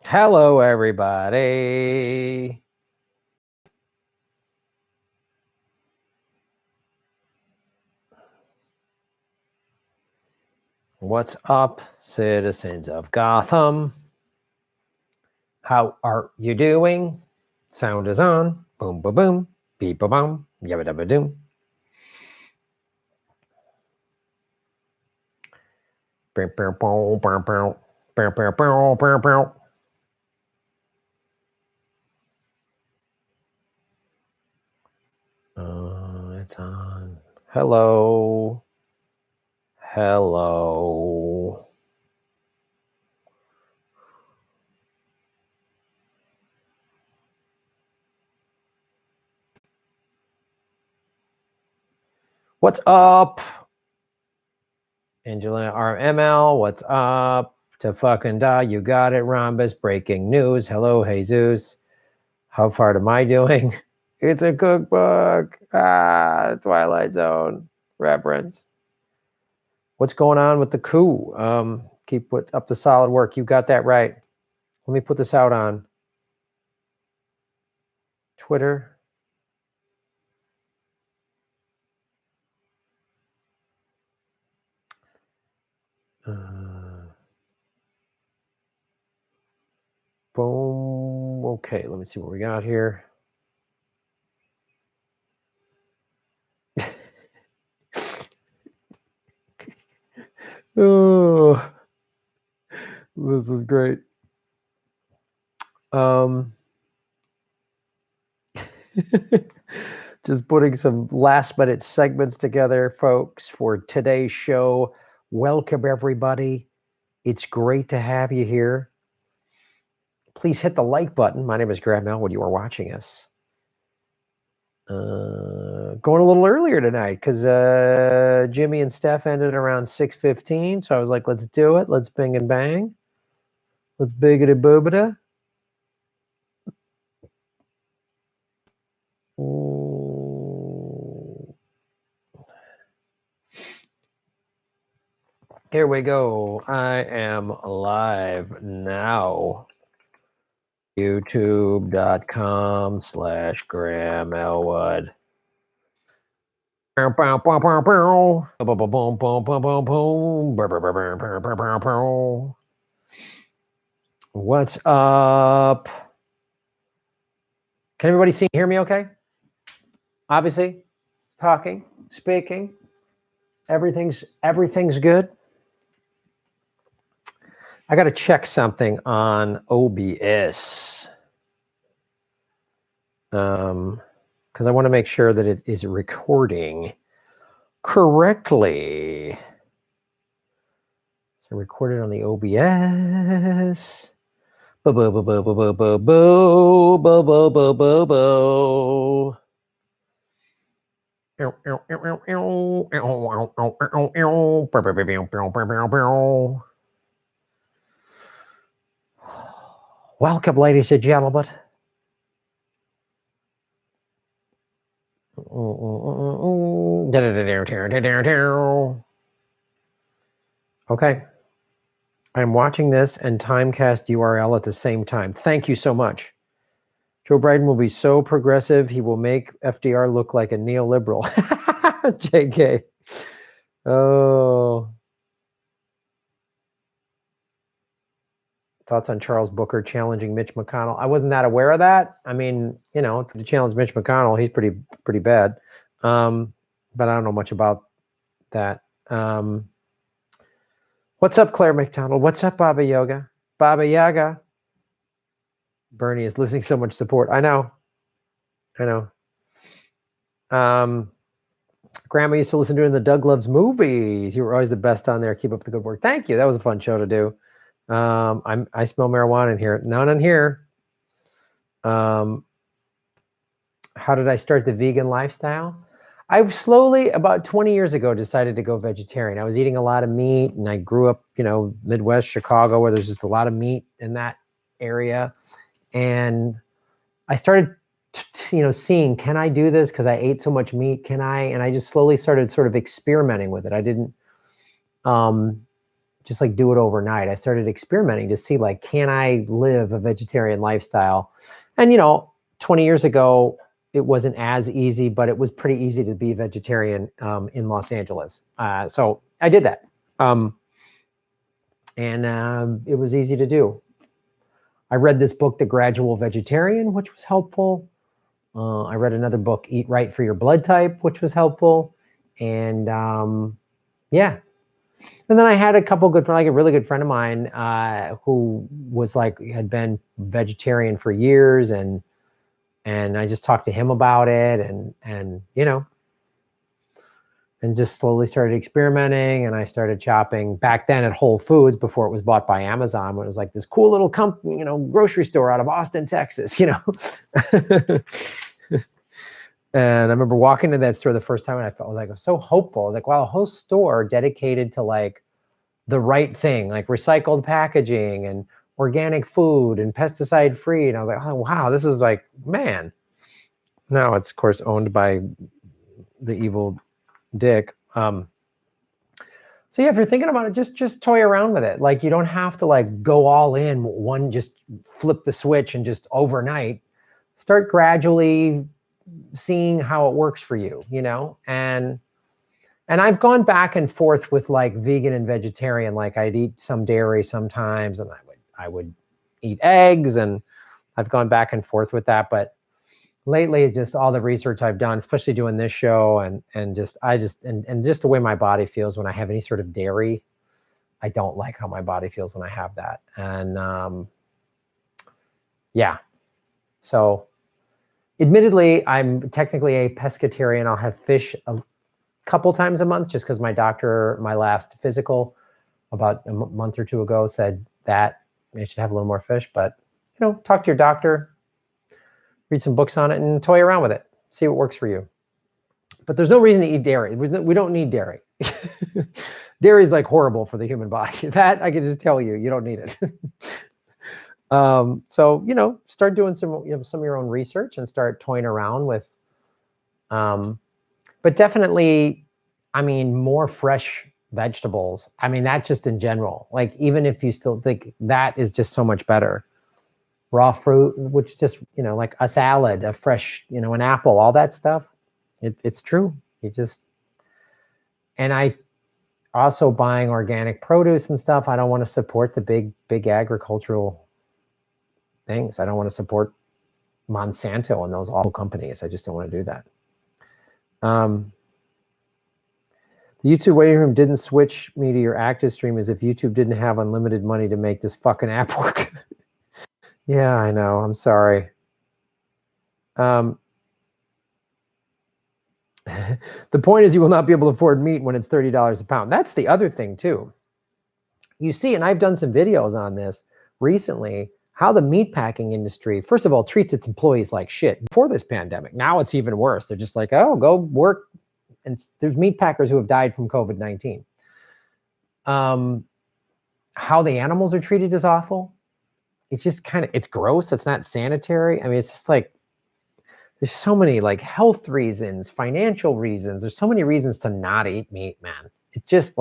Hello, everybody. What's up, citizens of Gotham? How are you doing? Sound is on. Boom, boom, boom. Beep, boom, boom. Yabba, dabba, doom. It's on. Hello. Hello. What's up? Angelina RML, what's up? To fucking die, you got it, Rhombus. Breaking news. Hello, Jesus. How far am I doing? It's a cookbook. Twilight Zone reference. What's going on with the coup? Keep up the solid work. You got that right. Let me put this out on Twitter. Boom. Okay, let me see what we got here. Oh, this is great. Just putting some last minute segments together, folks, for today's show. Welcome, everybody. It's great to have you here. Please hit the like button. My name is Graham Elwood. You are watching us. Going a little earlier tonight because Jimmy and Steph ended around 6:15. So I was like, let's do it. Let's bing and bang. Let's biggity boobita. Here we go. I am live now. YouTube.com/Graham Elwood. What's up? Can everybody see and hear me okay? Obviously, talking, speaking, everything's good. I got to check something on OBS. Because I want to make sure that it is recording correctly. So recorded on the OBS. Welcome, ladies and gentlemen. Okay. I'm watching this and Timecast URL at the same time. Thank you so much. Joe Biden will be so progressive, he will make FDR look like a neoliberal. JK. Oh. Thoughts on Charles Booker challenging Mitch McConnell? I wasn't that aware of that. I mean, you know, it's to challenge Mitch McConnell. He's pretty bad. But I don't know much about that. What's up, Claire McDonald? What's up, Baba Yoga? Baba Yaga. Bernie is losing so much support. I know. Grandma used to listen to it in the Doug Loves Movies. You were always the best on there. Keep up the good work. Thank you. That was a fun show to do. I smell marijuana in here. None in here. How did I start the vegan lifestyle? I've slowly, about 20 years ago, decided to go vegetarian. I was eating a lot of meat, and I grew up, you know, Midwest Chicago, where there's just a lot of meat in that area. And I started, seeing, can I do this? Because I ate so much meat. Can I? And I just slowly started sort of experimenting with it. I didn't just like do it overnight. I started experimenting to see like, can I live a vegetarian lifestyle? And 20 years ago, it wasn't as easy, but it was pretty easy to be vegetarian in Los Angeles. So I did that. And it was easy to do. I read this book, The Gradual Vegetarian, which was helpful. I read another book, Eat Right for Your Blood Type, which was helpful. And yeah. And then I had a couple good, like a really good friend of mine who was like, had been vegetarian for years. And I just talked to him about it and just slowly started experimenting. And I started shopping back then at Whole Foods before it was bought by Amazon. When it was like this cool little company, grocery store out of Austin, Texas, And I remember walking to that store the first time and I was so hopeful. I was like, wow, a whole store dedicated to like the right thing, like recycled packaging and organic food and pesticide free. And I was like, oh, wow, this is like, man. Now it's of course owned by the evil Dick. So yeah, if you're thinking about it, just toy around with it. Like you don't have to like go all in just flip the switch and just overnight. Start gradually seeing how it works for you, and I've gone back and forth with like vegan and vegetarian. Like I'd eat some dairy sometimes and I would eat eggs, and I've gone back and forth with that. But lately, just all the research I've done, especially doing this show and just the way my body feels when I have any sort of dairy, I don't like how my body feels when I have that. And yeah, so admittedly, I'm technically a pescatarian. I'll have fish a couple times a month just because my doctor, my last physical about a month or two ago said that I should have a little more fish. But, talk to your doctor, read some books on it and toy around with it. See what works for you. But there's no reason to eat dairy. We don't need dairy. Dairy is like horrible for the human body. That I can just tell you, you don't need it. So, start doing some of your own research and start toying around with, but definitely, more fresh vegetables. that just in general, like, even if you still think that is just so much better. Raw fruit, which just, like a salad, a fresh, an apple, all that stuff. It's true. And I also buying organic produce and stuff. I don't want to support the big agricultural things. I don't want to support Monsanto and those awful companies. I just don't want to do that. The YouTube waiting room didn't switch me to your active stream as if YouTube didn't have unlimited money to make this fucking app work. Yeah, I know. I'm sorry. The point is you will not be able to afford meat when it's $30 a pound. That's the other thing too. You see, and I've done some videos on this recently, how the meatpacking industry, first of all, treats its employees like shit before this pandemic. Now it's even worse. They're just like, oh, go work. And there's meatpackers who have died from COVID-19. How the animals are treated is awful. It's just it's gross. It's not sanitary. it's just like, there's so many like health reasons, financial reasons. There's so many reasons to not eat meat, man. It's just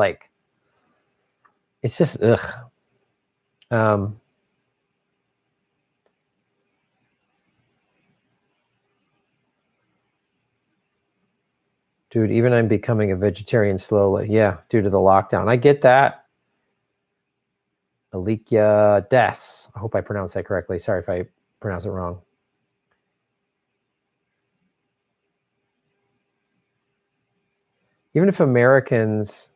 ugh. Dude, even I'm becoming a vegetarian slowly. Yeah, due to the lockdown. I get that. Alikia Des. I hope I pronounced that correctly. Sorry if I pronounce it wrong. Even if Americans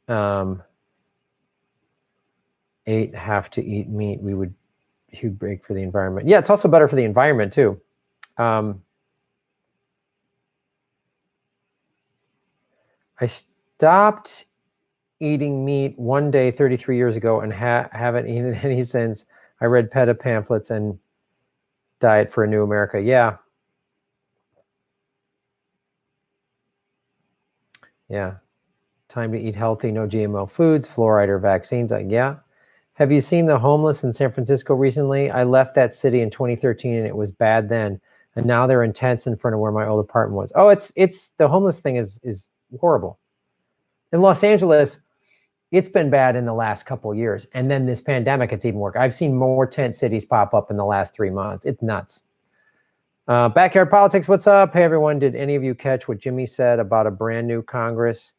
have to eat meat, we would huge break for the environment. Yeah, it's also better for the environment too. I stopped eating meat one day 33 years ago and haven't eaten any since. I read PETA pamphlets and Diet for a New America. Yeah. Yeah. Time to eat healthy, no GMO foods, fluoride or vaccines. Yeah. Have you seen the homeless in San Francisco recently? I left that city in 2013 and it was bad then. And now they're in tents in front of where my old apartment was. Oh, it's the homeless thing is horrible. In Los Angeles, It's been bad in the last couple of years. And then this pandemic, it's even worse. I've seen more tent cities pop up in the last 3 months. It's nuts. Backyard Politics, what's up? Hey, everyone. Did any of you catch what Jimmy said about a brand new Congress?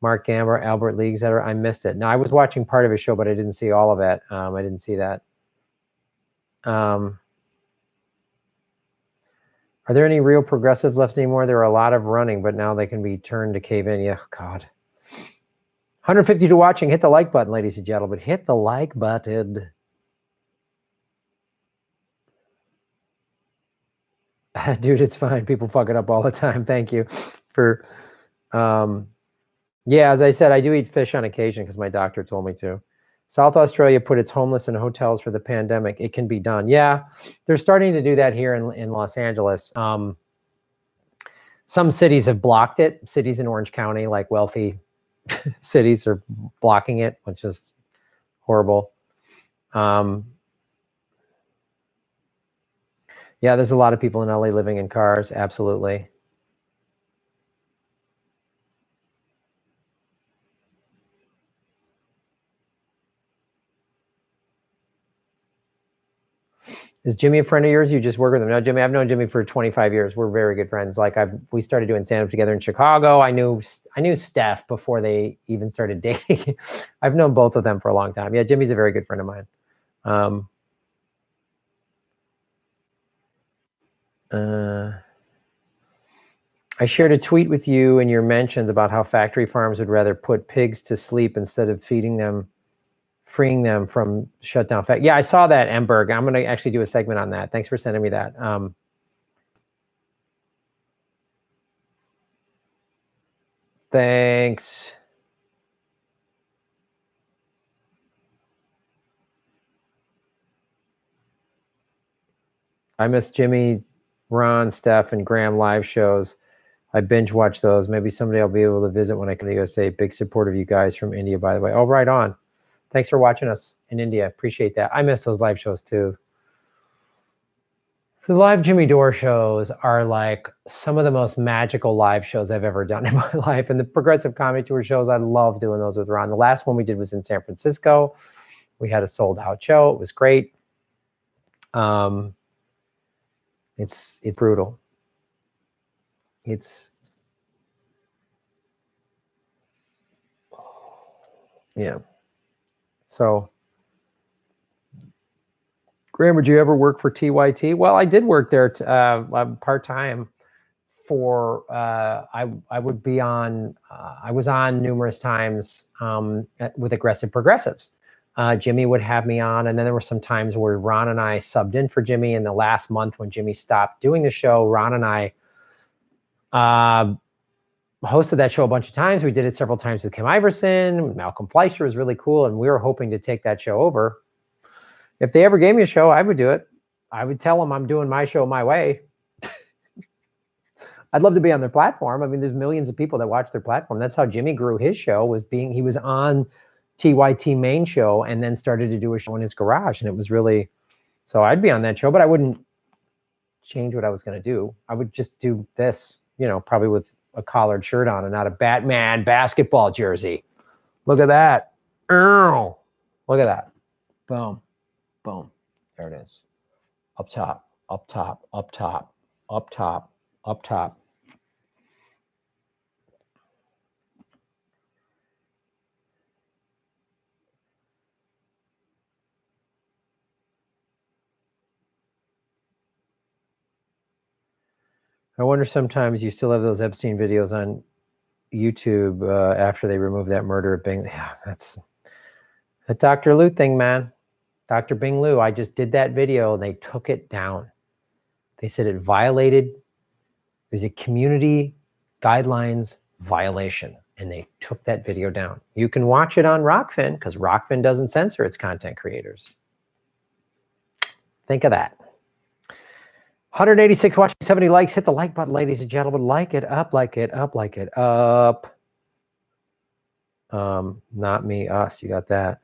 Mark Gamber, Albert Lee, etc. I missed it. No, I was watching part of his show, but I didn't see all of it. I didn't see that. Are there any real progressives left anymore? There are a lot of running, but now they can be turned to cave in. Yeah, God. 152 watching. Hit the like button, ladies and gentlemen. Hit the like button. Dude, it's fine. People fuck it up all the time. Thank you for... yeah, as I said, I do eat fish on occasion because my doctor told me to. South Australia put its homeless in hotels for the pandemic. It can be done. Yeah, they're starting to do that here in Los Angeles. Some cities have blocked it. Cities in Orange County, like wealthy cities, are blocking it, which is horrible. Yeah, there's a lot of people in LA living in cars. Absolutely. Is Jimmy a friend of yours? You just work with him? No, Jimmy, I've known Jimmy for 25 years. We're very good friends. Like we started doing stand-up together in Chicago. I knew Steph before they even started dating. I've known both of them for a long time. Yeah, Jimmy's a very good friend of mine. I shared a tweet with you in your mentions about how factory farms would rather put pigs to sleep instead of feeding them, freeing them from shutdown. Yeah, I saw that, Emberg. I'm going to actually do a segment on that. Thanks for sending me that. Thanks. I miss Jimmy, Ron, Steph, and Graham live shows. I binge watch those. Maybe someday I'll be able to visit when I come to USA. Big support of you guys from India, by the way. Oh, right on. Thanks for watching us in India. Appreciate that. I miss those live shows too. The live Jimmy Dore shows are like some of the most magical live shows I've ever done in my life. And the Progressive Comedy Tour shows, I love doing those with Ron. The last one we did was in San Francisco. We had a sold out show. It was great. It's brutal. Yeah. So, Graham, would you ever work for TYT? Well, I did work there part-time for, I would be on, I was on numerous times with Aggressive Progressives. Jimmy would have me on, and then there were some times where Ron and I subbed in for Jimmy. In the last month when Jimmy stopped doing the show, Ron and I hosted that show a bunch of times. We did it several times with Kim Iverson. Malcolm Fleischer was really cool, and we were hoping to take that show over. If they ever gave me a show, I would do it. I would tell them I'm doing my show my way. I'd love to be on their platform. I mean, there's millions of people that watch their platform. That's how Jimmy grew his show, he was on TYT main show and then started to do a show in his garage. And it was really, so I'd be on that show, but I wouldn't change what I was going to do. I would just do this, probably with a collared shirt on and not a Batman basketball jersey. Look at that. Look at that. Boom. Boom. There it is. Up top, up top, up top, up top, up top. I wonder sometimes you still have those Epstein videos on YouTube after they remove that murder of Bing. Yeah, that's a Dr. Lou thing, man. Dr. Bing Liu, I just did that video and they took it down. They said it violated, there's a community guidelines violation, and they took that video down. You can watch it on Rockfin because Rockfin doesn't censor its content creators. Think of that. 186 watching, 70 likes. Hit the like button, ladies and gentlemen. Like it up, like it up, like it up. Not me, us. You got that.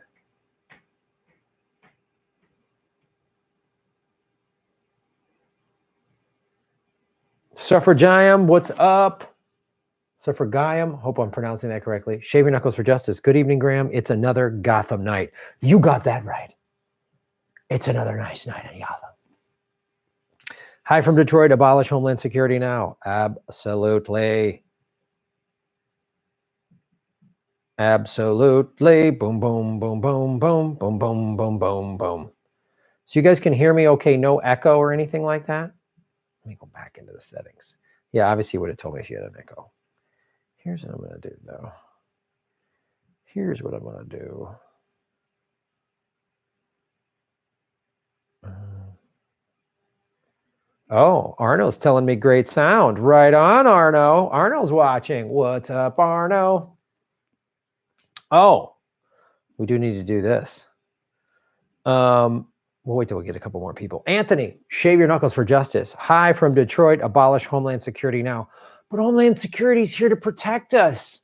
Suffragium, what's up? So for Gaiam, hope I'm pronouncing that correctly. Shave your knuckles for justice. Good evening, Graham. It's another Gotham night. You got that right. It's another nice night in Gotham. Hi from Detroit. Abolish Homeland Security now. Absolutely. Absolutely. Boom, boom, boom, boom, boom, boom, boom, boom, boom, boom. So you guys can hear me okay? No echo or anything like that? Let me go back into the settings. Yeah, obviously you would have told me if you had an echo. Here's what I'm going to do, though. Here's what I'm going to do. Oh, Arno's telling me great sound. Right on, Arno. Arno's watching. What's up, Arno? Oh, we do need to do this. We'll wait till we get a couple more people. Anthony, shave your knuckles for justice. Hi from Detroit. Abolish Homeland Security now. But Homeland Security is here to protect us.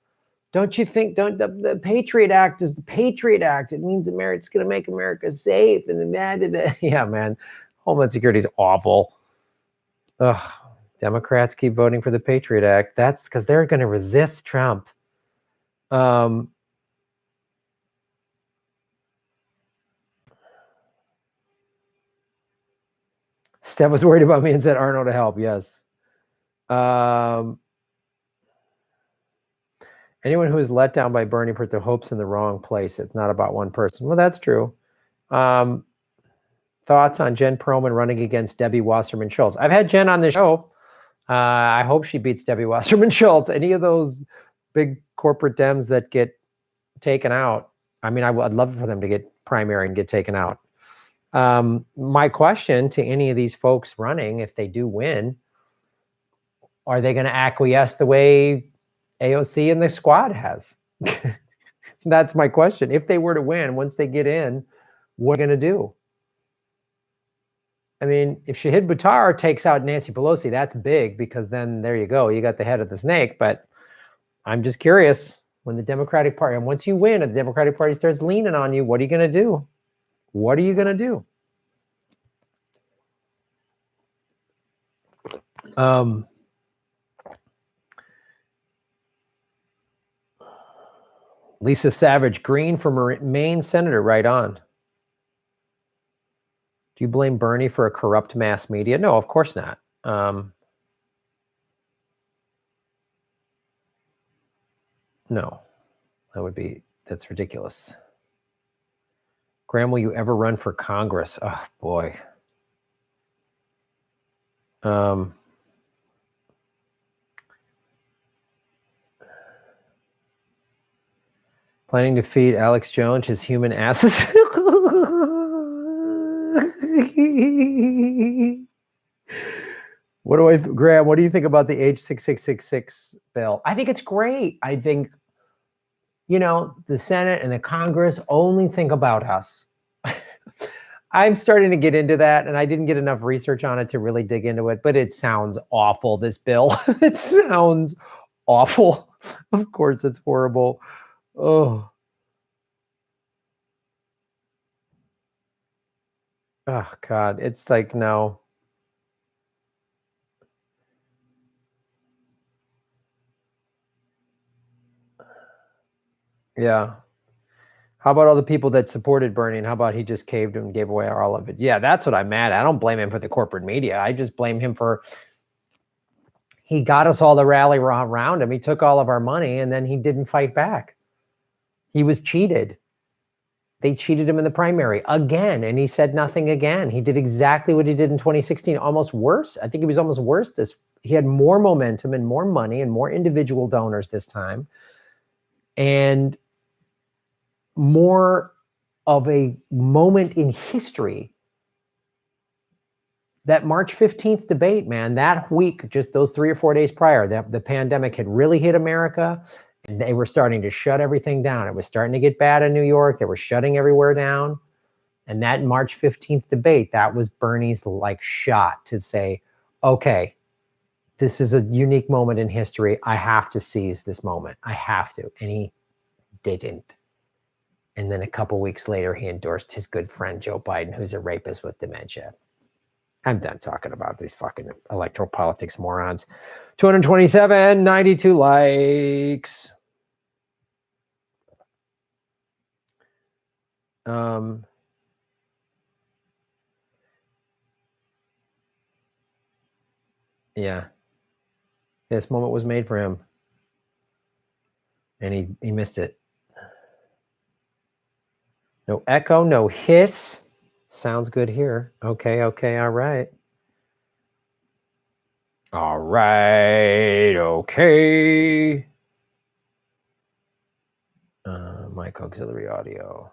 Don't you think? The Patriot Act is the Patriot Act. It means it's going to make America safe. And yeah, man, Homeland Security is awful. Ugh, Democrats keep voting for the Patriot Act. That's because they're going to resist Trump. Steph was worried about me and said Arno to help. Yes. Anyone who is let down by Bernie put their hopes in the wrong place. It's not about one person. Well, that's true. Thoughts on Jen Perlman running against Debbie Wasserman Schultz? I've had Jen on the show. I hope she beats Debbie Wasserman Schultz. Any of those big corporate Dems that get taken out. I mean, I'd love for them to get primary and get taken out. My question to any of these folks running, if they do win, are they going to acquiesce the way AOC and the squad has? That's my question. If they were to win, once they get in, what are they going to do? I mean, if Shahid Buttar takes out Nancy Pelosi, that's big because then there you go. You got the head of the snake. But I'm just curious, when the Democratic Party, and once you win and the Democratic Party starts leaning on you, what are you going to do? What are you going to do? Lisa Savage, Green for Maine Senator, right on. Do you blame Bernie for a corrupt mass media? No, of course not. No, that's ridiculous. Graham, will you ever run for Congress? Oh, boy. Planning to feed Alex Jones his human asses? Graham, what do you think about the H6666 bill? I think it's great. I think, the Senate and the Congress only think about us. I'm starting to get into that, and I didn't get enough research on it to really dig into it, but it sounds awful, this bill. It sounds awful. Of course, it's horrible. Oh, God. It's like, no. Yeah. How about all the people that supported Bernie, and how about he just caved and gave away all of it? Yeah, that's what I'm mad at. I don't blame him for the corporate media. I just blame him for, he got us all to rally around him. He took all of our money, and then he didn't fight back. He was cheated. They cheated him in the primary again, and he said nothing again. He did exactly what he did in 2016, almost worse. I think it was almost worse. He had more momentum and more money and more individual donors this time, and more of a moment in history. That March 15th debate, man, that week, just those 3 or 4 days prior, the pandemic had really hit America, and they were starting to shut everything down. It was starting to get bad in New York. They were shutting everywhere down. And that March 15th debate, that was Bernie's shot to say, okay, this is a unique moment in history. I have to seize this moment. I have to. And he didn't. And then a couple weeks later, he endorsed his good friend, Joe Biden, who's a rapist with dementia. I'm done talking about these fucking electoral politics morons. 227, 92 likes. Yeah. This moment was made for him. And he missed it. No echo, no hiss. Sounds good here. Okay, all right. All right, okay. Mic auxiliary audio.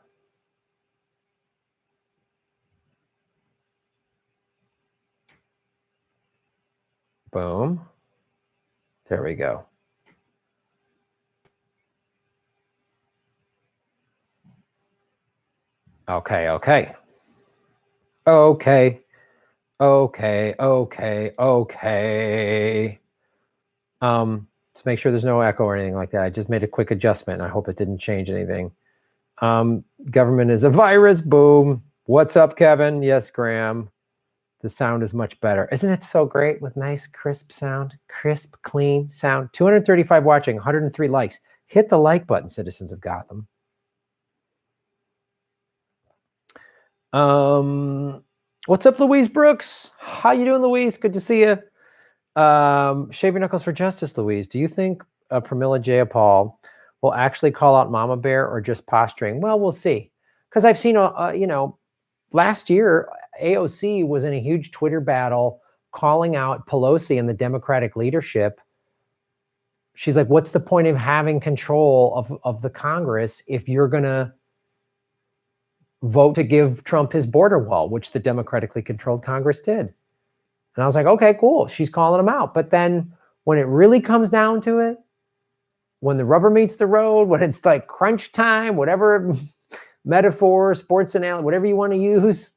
Boom. There we go. Okay. To make sure there's no echo or anything like that, I just made a quick adjustment. I hope it didn't change anything. Government is a virus. Boom. What's up, Kevin? Yes, Graham. The sound is much better. Isn't it so great with nice, crisp sound? Crisp, clean sound. 235 watching, 103 likes. Hit the like button, citizens of Gotham. What's up, Louise Brooks? How you doing, Louise? Good to see you. Shave your knuckles for justice, Louise. Do you think Pramila Jayapal will actually call out Mama Bear or just posturing? Well, we'll see. Because I've seen, last year, AOC was in a huge Twitter battle calling out Pelosi and the Democratic leadership. She's like, what's the point of having control of the Congress if you're going to vote to give Trump his border wall, which the democratically controlled Congress did? And I was like, okay, cool. She's calling them out. But then when it really comes down to it, when the rubber meets the road, when it's like crunch time, whatever metaphor, sports analogy, whatever you want to use,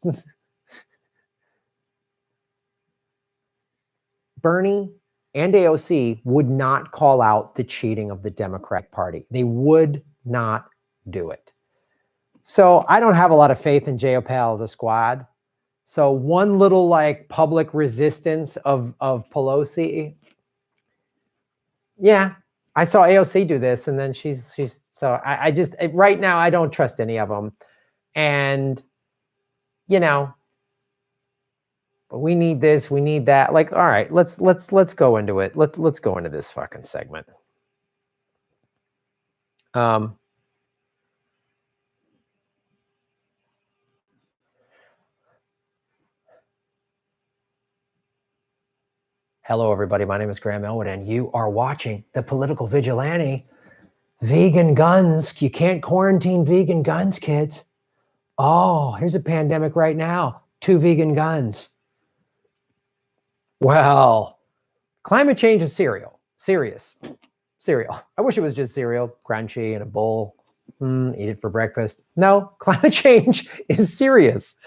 Bernie and AOC would not call out the cheating of the Democratic Party. They would not do it. So I don't have a lot of faith in Jayapal, the squad. So one little like public resistance of Pelosi. Yeah, I saw AOC do this, and then she's so I just right now I don't trust any of them, and but we need this, we need that. Like, all right, let's go into it. Let's go into this fucking segment. Hello, everybody. My name is Graham Elwood, and you are watching The Political Vigilante. Vegan guns. You can't quarantine vegan guns, kids. Oh, here's a pandemic right now. 2 vegan guns. Well, climate change is serious. Cereal. I wish it was just cereal, crunchy in a bowl. Eat it for breakfast. No, climate change is serious.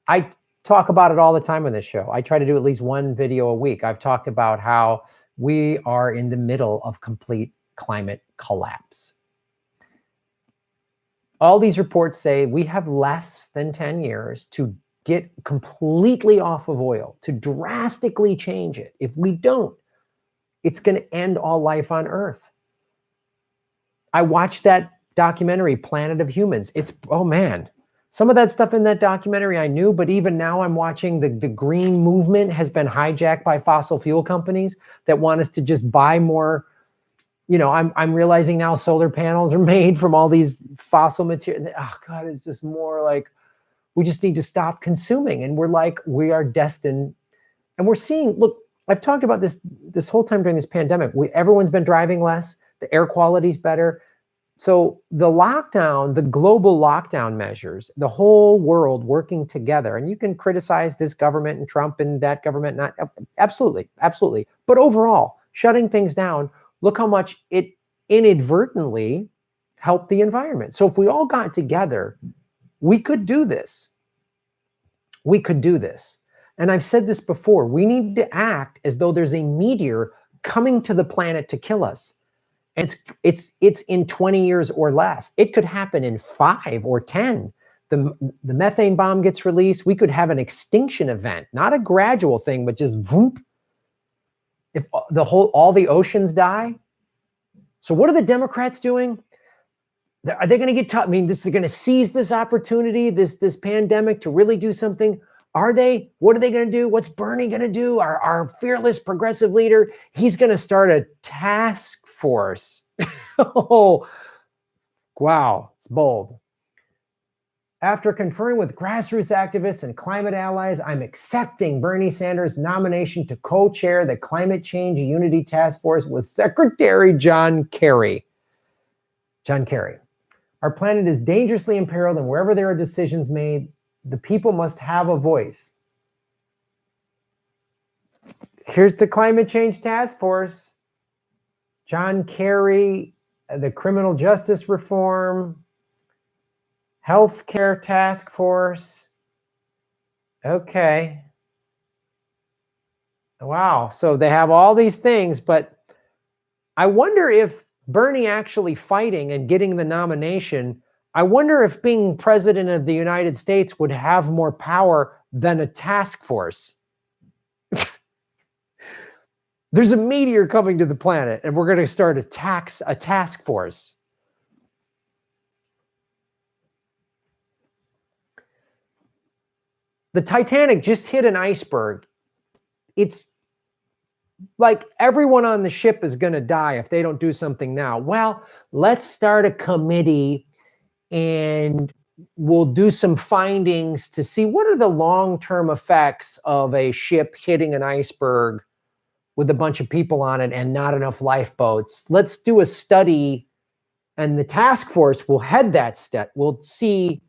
I talk about it all the time on this show. I try to do at least one video a week. I've talked about how we are in the middle of complete climate collapse. All these reports say we have less than 10 years to get completely off of oil, to drastically change it. If we don't, it's going to end all life on Earth. I watched that documentary, Planet of Humans. Oh man, some of that stuff in that documentary I knew, but even now I'm watching the green movement has been hijacked by fossil fuel companies that want us to just buy more. I'm realizing now solar panels are made from all these fossil material. Oh God, it's just more like we just need to stop consuming. And we are destined. And we're seeing, look, I've talked about this whole time during this pandemic. Everyone's been driving less. The air quality's better. So the lockdown, the global lockdown measures, the whole world working together, and you can criticize this government and Trump and that government, not absolutely. But overall, shutting things down, look how much it inadvertently helped the environment. So if we all got together, we could do this. And I've said this before, we need to act as though there's a meteor coming to the planet to kill us. And it's in 20 years or less. It could happen in 5 or 10. the methane bomb gets released, we could have an extinction event, not a gradual thing, but just voomp. If all the oceans die. So what are the Democrats doing? Are they going to get tough? I mean, this is going to seize this opportunity, this pandemic, to really do something. Are they? What are they going to do? What's Bernie going to do? Our fearless progressive leader, he's going to start a task force. Oh, wow, it's bold. After conferring with grassroots activists and climate allies, I'm accepting Bernie Sanders' nomination to co-chair the Climate Change Unity Task Force with Secretary John Kerry. John Kerry. Our planet is dangerously imperiled, and wherever there are decisions made, the people must have a voice. Here's the Climate Change Task Force. John Kerry, the criminal justice reform, healthcare task force. Okay. Wow. So they have all these things, but I wonder if Bernie actually fighting and getting the nomination, I wonder if being president of the United States would have more power than a task force. There's a meteor coming to the planet, and we're going to start a task force. The Titanic just hit an iceberg. It's like everyone on the ship is going to die if they don't do something now. Well, let's start a committee and we'll do some findings to see what are the long-term effects of a ship hitting an iceberg with a bunch of people on it and not enough lifeboats. Let's do a study, and the task force will head that step. We'll see,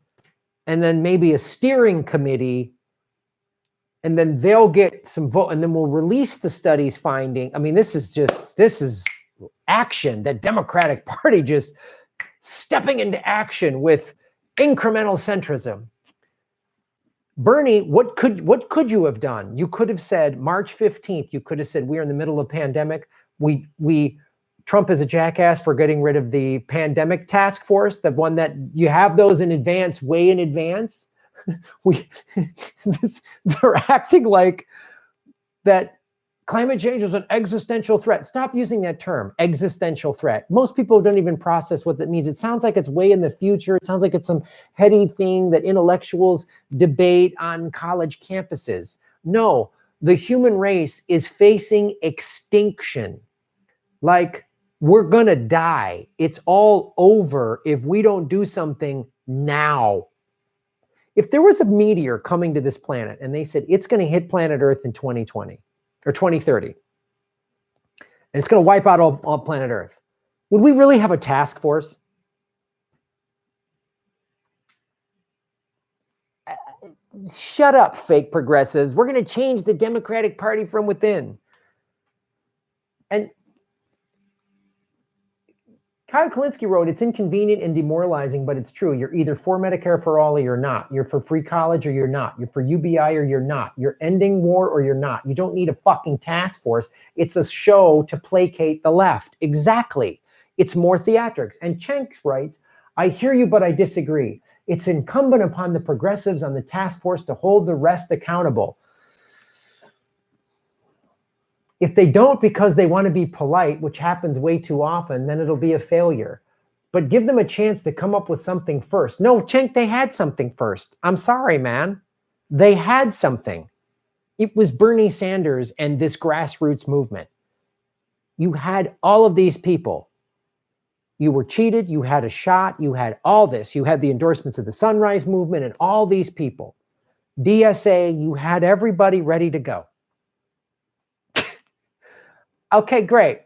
and then maybe a steering committee, and then they'll get some vote, and then we'll release the study's finding. I mean, this is action. The Democratic Party just stepping into action with incremental centrism. Bernie, what could you have done? You could have said March 15th, you could have said, we're in the middle of a pandemic. Trump is a jackass for getting rid of the pandemic task force, the one that you have those in advance, way in advance. They're acting like that climate change is an existential threat. Stop using that term, existential threat. Most people don't even process what that means. It sounds like it's way in the future. It sounds like it's some heady thing that intellectuals debate on college campuses. No, the human race is facing extinction. Like, we're gonna die. It's all over if we don't do something now. If there was a meteor coming to this planet and they said it's gonna hit planet Earth in 2020, or 2030, and it's going to wipe out all planet Earth, would we really have a task force? Shut up, fake progressives. We're going to change the Democratic Party from within. And Kyle Kalinske wrote, it's inconvenient and demoralizing, but it's true. You're either for Medicare for all or you're not. You're for free college or you're not. You're for UBI or you're not. You're ending war or you're not. You don't need a fucking task force. It's a show to placate the left. Exactly. It's more theatrics. And Chenks writes, I hear you, but I disagree. It's incumbent upon the progressives on the task force to hold the rest accountable. If they don't because they want to be polite, which happens way too often, then it'll be a failure. But give them a chance to come up with something first. No, Cenk, they had something first. I'm sorry, man. They had something. It was Bernie Sanders and this grassroots movement. You had all of these people. You were cheated. You had a shot. You had all this. You had the endorsements of the Sunrise Movement and all these people. DSA, you had everybody ready to go. Okay, great.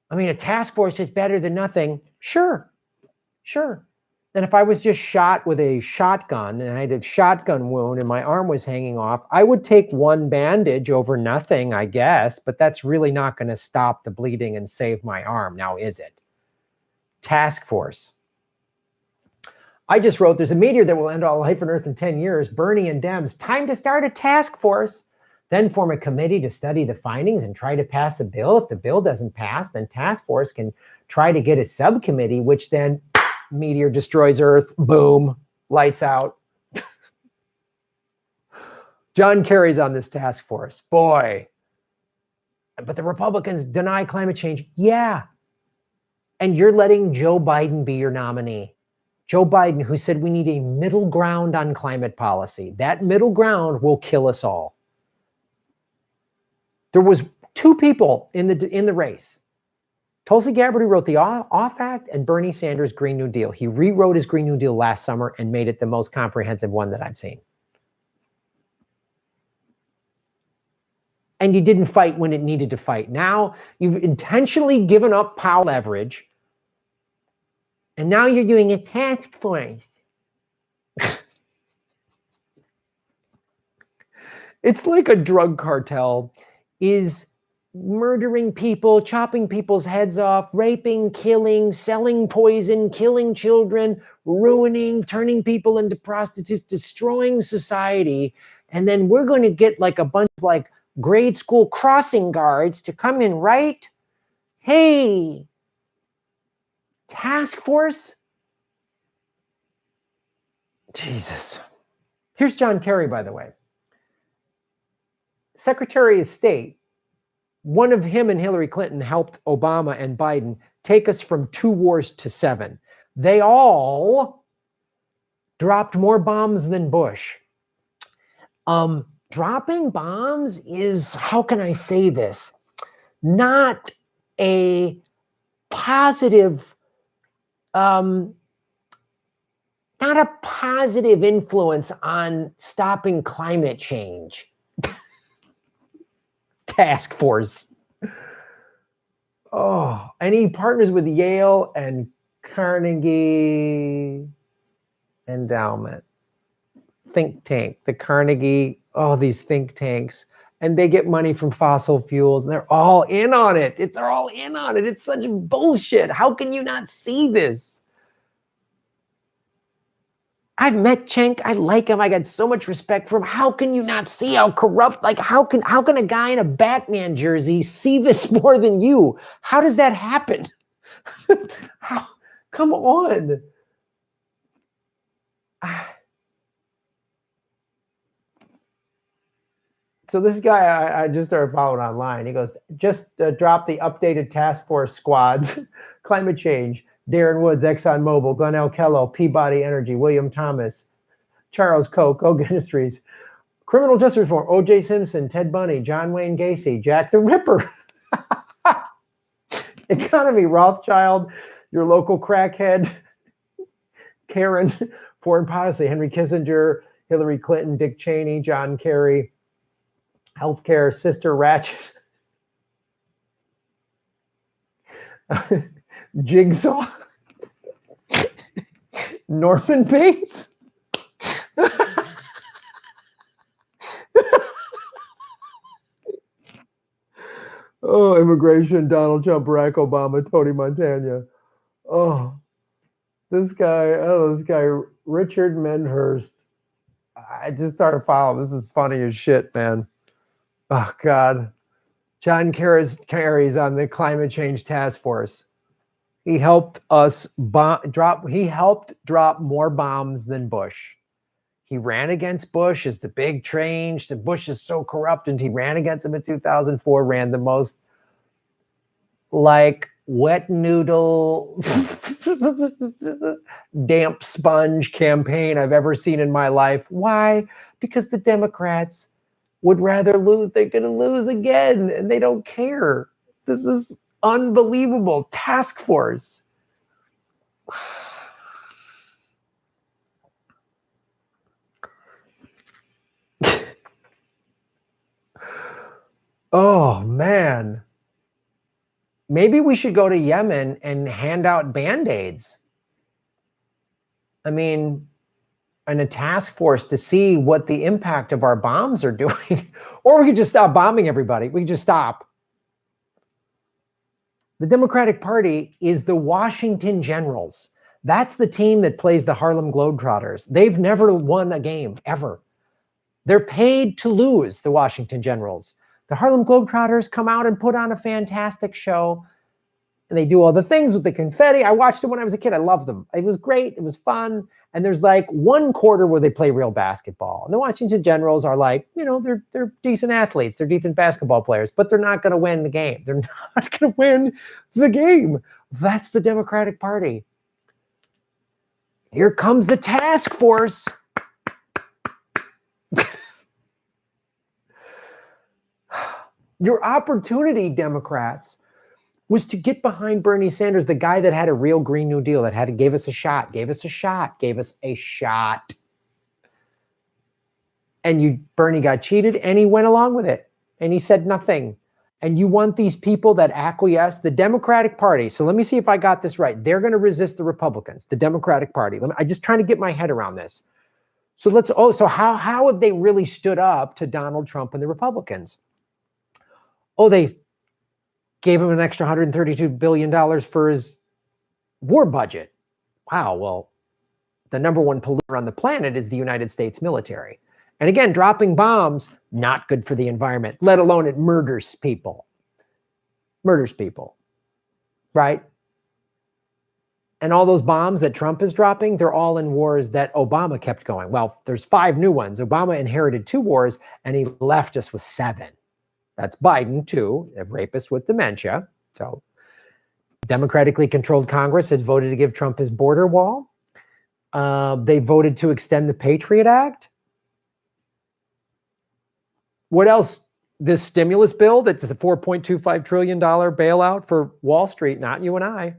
I mean, a task force is better than nothing. Sure, sure. And if I was just shot with a shotgun and I had a shotgun wound and my arm was hanging off, I would take one bandage over nothing, I guess, but that's really not going to stop the bleeding and save my arm, now is it? Task force. I just wrote, there's a meteor that will end all life on Earth in 10 years. Bernie and Dems, time to start a task force. Then form a committee to study the findings and try to pass a bill. If the bill doesn't pass, then task force can try to get a subcommittee, which then meteor destroys Earth, boom. Lights out. John Kerry's on this task force. Boy. But the Republicans deny climate change. Yeah. And you're letting Joe Biden be your nominee. Joe Biden, who said we need a middle ground on climate policy. That middle ground will kill us all. There was two people in the race. Tulsi Gabbard, who wrote the Off Act, and Bernie Sanders' Green New Deal. He rewrote his Green New Deal last summer and made it the most comprehensive one that I've seen. And you didn't fight when it needed to fight. Now you've intentionally given up power leverage, and now you're doing a task force. It's like a drug cartel is murdering people, chopping people's heads off, raping, killing, selling poison, killing children, ruining, turning people into prostitutes, destroying society. And then we're going to get like a bunch of like grade school crossing guards to come in, right? Hey, task force? Jesus. Here's John Kerry, by the way. Secretary of State, one of him and Hillary Clinton helped Obama and Biden take us from 2 wars to 7. They all dropped more bombs than Bush. Dropping bombs is, how can I say this? Not a positive, not a positive influence on stopping climate change. Task force. Oh, and he partners with Yale and Carnegie Endowment. Think tank, the Carnegie, these think tanks. And they get money from fossil fuels, and they're all in on it. They're all in on it. It's such bullshit. How can you not see this? I've met Cenk. I like him. I got so much respect for him. How can you not see how corrupt? Like, how can a guy in a Batman jersey see this more than you? How does that happen? How? Come on. So this guy, I just started following online. He goes, just drop the updated task force squads, climate change. Darren Woods, ExxonMobil, Glenn Kello, Peabody Energy, William Thomas, Charles Koch, Koch Industries, Criminal Justice Reform, O.J. Simpson, Ted Bundy, John Wayne Gacy, Jack the Ripper, Economy, Rothschild, your local crackhead, Karen, Foreign Policy, Henry Kissinger, Hillary Clinton, Dick Cheney, John Kerry, Healthcare, Sister Ratchet, Jigsaw, Norman Bates, immigration, Donald Trump, Barack Obama, Tony Montana. This guy, Richard Mendhurst. I just started following. This is funny as shit, man. Oh, God. John Kerry's on the climate change task force. He helped us drop more bombs than Bush. He ran against Bush as the big change. Bush is so corrupt, and he ran against him in 2004, ran the most like wet noodle, damp sponge campaign I've ever seen in my life. Why? Because the Democrats would rather lose. They're going to lose again, and they don't care. This is unbelievable. Task force. Oh, man. Maybe we should go to Yemen and hand out Band-Aids. I mean, in a task force to see what the impact of our bombs are doing. Or we could just stop bombing everybody. We could just stop. The Democratic Party is the Washington Generals. That's the team that plays the Harlem Globetrotters. They've never won a game, ever. They're paid to lose, the Washington Generals. The Harlem Globetrotters come out and put on a fantastic show. And they do all the things with the confetti. I watched it when I was a kid. I loved them. It was great. It was fun. And there's like one quarter where they play real basketball. And the Washington Generals are like, they're decent athletes. They're decent basketball players, but they're not going to win the game. They're not going to win the game. That's the Democratic Party. Here comes the task force. Your opportunity, Democrats, was to get behind Bernie Sanders, the guy that had a real Green New Deal, that gave us a shot. And Bernie got cheated and he went along with it and he said nothing. And you want these people that acquiesce, the Democratic Party. So let me see if I got this right. They're going to resist the Republicans, the Democratic Party. I'm just trying to get my head around this. So how have they really stood up to Donald Trump and the Republicans? They gave him an extra $132 billion for his war budget. Wow, well, the number one polluter on the planet is the United States military. And again, dropping bombs, not good for the environment, let alone it murders people. Right? And all those bombs that Trump is dropping, they're all in wars that Obama kept going. Well, there's 5 new ones. Obama inherited 2 wars and he left us with 7. That's Biden, too, a rapist with dementia. So democratically controlled Congress had voted to give Trump his border wall. They voted to extend the Patriot Act. What else? This stimulus bill that's a $4.25 trillion bailout for Wall Street, not you and I.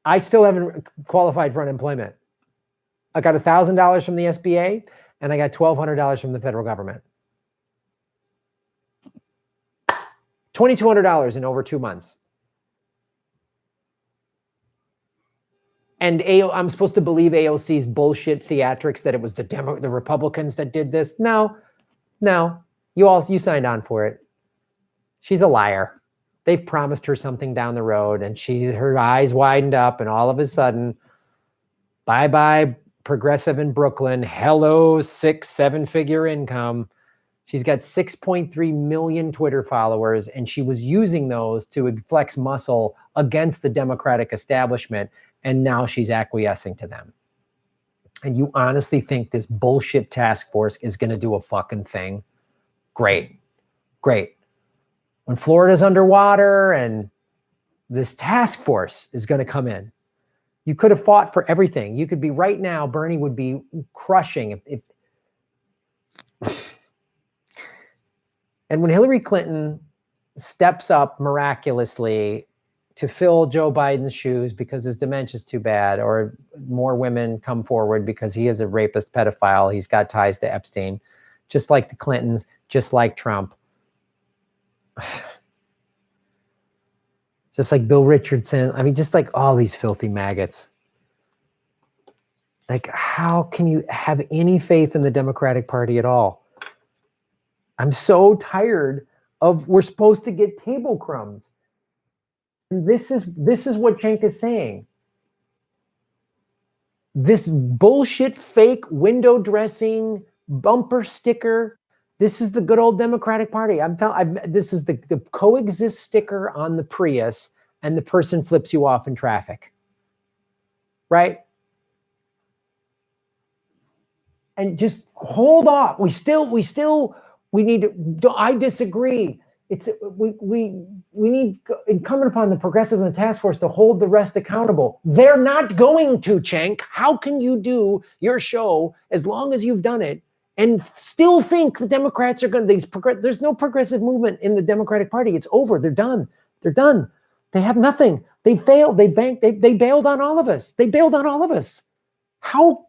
I still haven't qualified for unemployment. I got $1,000 from the SBA and I got $1,200 from the federal government. $2,200 in over 2 months. And I'm supposed to believe AOC's bullshit theatrics that it was the Republicans that did this. No, you signed on for it. She's a liar. They've promised her something down the road and her eyes widened up and all of a sudden, bye-bye progressive in Brooklyn. Hello, 6-7-figure income. She's got 6.3 million Twitter followers, and she was using those to flex muscle against the Democratic establishment, and now she's acquiescing to them. And you honestly think this bullshit task force is going to do a fucking thing? Great. When Florida's underwater and this task force is going to come in, you could have fought for everything. You could be right now, Bernie would be crushing. And when Hillary Clinton steps up miraculously to fill Joe Biden's shoes because his dementia is too bad, or more women come forward because he is a rapist pedophile, he's got ties to Epstein, just like the Clintons, just like Trump. Just like Bill Richardson. I mean, just like all these filthy maggots. Like, how can you have any faith in the Democratic Party at all? I'm so tired of, we're supposed to get table crumbs. And this is what Cenk is saying. This bullshit fake window dressing bumper sticker. This is the good old Democratic Party. This is the coexist sticker on the Prius, and the person flips you off in traffic, right? And just hold off. We need to. I disagree. We need, incumbent upon the progressives and the task force to hold the rest accountable. They're not going to, Cenk. How can you do your show as long as you've done it and still think the Democrats are going to, there's no progressive movement in the Democratic Party. It's over. They're done. They have nothing. They failed. They bailed on all of us. How?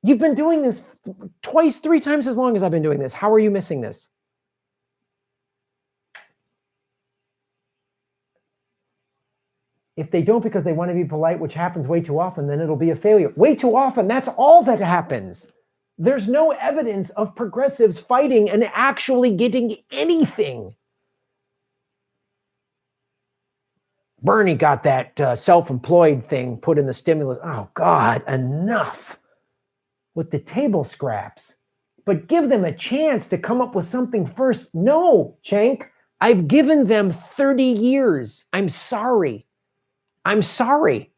You've been doing this twice, 3 times as long as I've been doing this. How are you missing this? If they don't because they want to be polite, which happens way too often, then it'll be a failure. Way too often, that's all that happens. There's no evidence of progressives fighting and actually getting anything. Bernie got that self-employed thing put in the stimulus. Oh, God, enough with the table scraps. but give them a chance to come up with something first. No, Cenk, I've given them 30 years. I'm sorry. I'm sorry.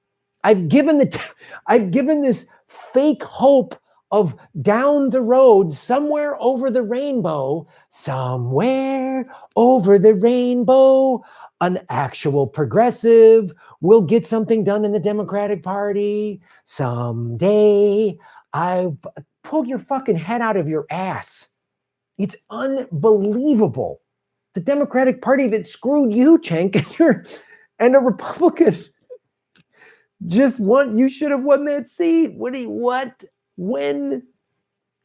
I've given this fake hope of down the road, somewhere over the rainbow, an actual progressive will get something done in the Democratic Party someday. Pull your fucking head out of your ass. It's unbelievable. The Democratic Party that screwed you, Cenk, and a Republican you should have won that seat. When?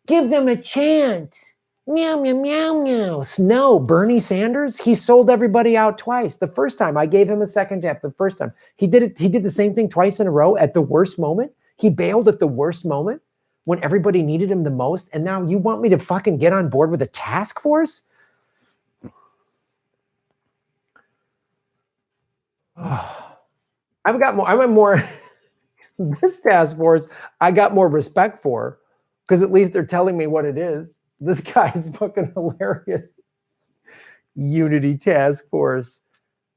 Give them a chance. Meow, meow, meow, meow. No, Bernie Sanders, he sold everybody out twice. The first time I gave him a second chance. The first time he did the same thing twice in a row at the worst moment. He bailed at the worst moment when everybody needed him the most. And now you want me to fucking get on board with a task force? This task force, I got more respect for, because at least they're telling me what it is. This guy's fucking hilarious. Unity task force.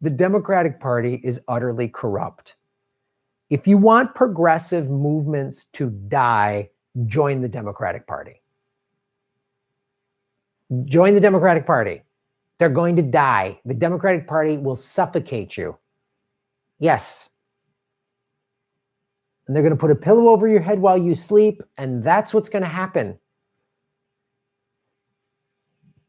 The Democratic Party is utterly corrupt. If you want progressive movements to die, join the Democratic Party. Join the Democratic Party. They're going to die. The Democratic Party will suffocate you. Yes. And they're going to put a pillow over your head while you sleep, and that's what's going to happen.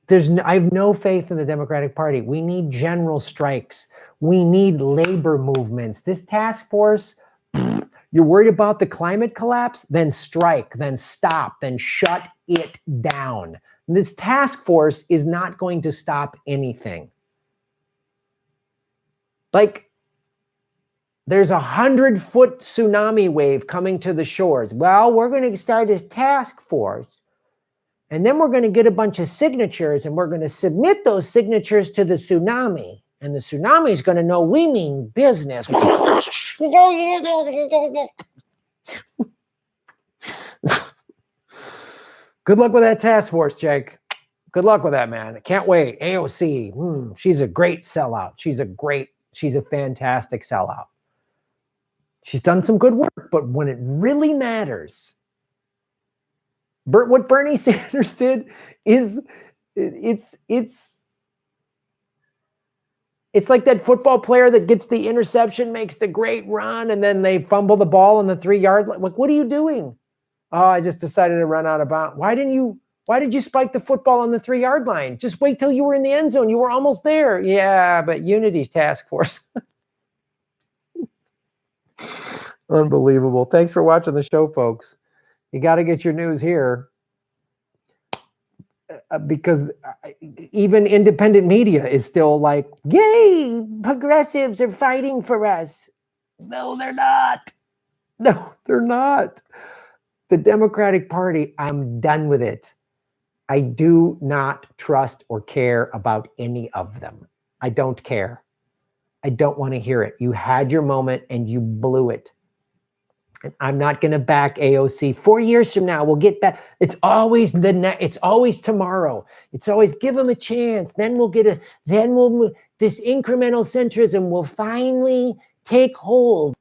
I have no faith in the Democratic Party. We need general strikes. We need labor movements. This task force, you're worried about the climate collapse? Then strike, then stop, then shut it down. This task force is not going to stop anything. Like, there's 100-foot tsunami wave coming to the shores. Well, we're going to start a task force, and then we're going to get a bunch of signatures, and we're going to submit those signatures to the tsunami. And the tsunami is going to know we mean business. Good luck with that task force, Jake. Good luck with that, man. I can't wait. AOC, she's a great sellout. She's a fantastic sellout. She's done some good work, but when it really matters, what Bernie Sanders did is it's like that football player that gets the interception, makes the great run, and then they fumble the ball on the 3-yard line. Like, what are you doing? Oh, I just decided to run out of bounds. Why did you spike the football on the 3-yard line? Just wait till you were in the end zone. You were almost there. Yeah, but Unity's task force. Unbelievable. Thanks for watching the show, folks. You got to get your news here, because even independent media is still like, yay, progressives are fighting for us. No, they're not. No, they're not. The Democratic Party, I'm done with it. I do not trust or care about any of them. I don't care. I don't want to hear it. You had your moment and you blew it. And I'm not going to back AOC. 4 years from now, we'll get back. It's always it's always tomorrow. It's always give them a chance. Then this incremental centrism will finally take hold.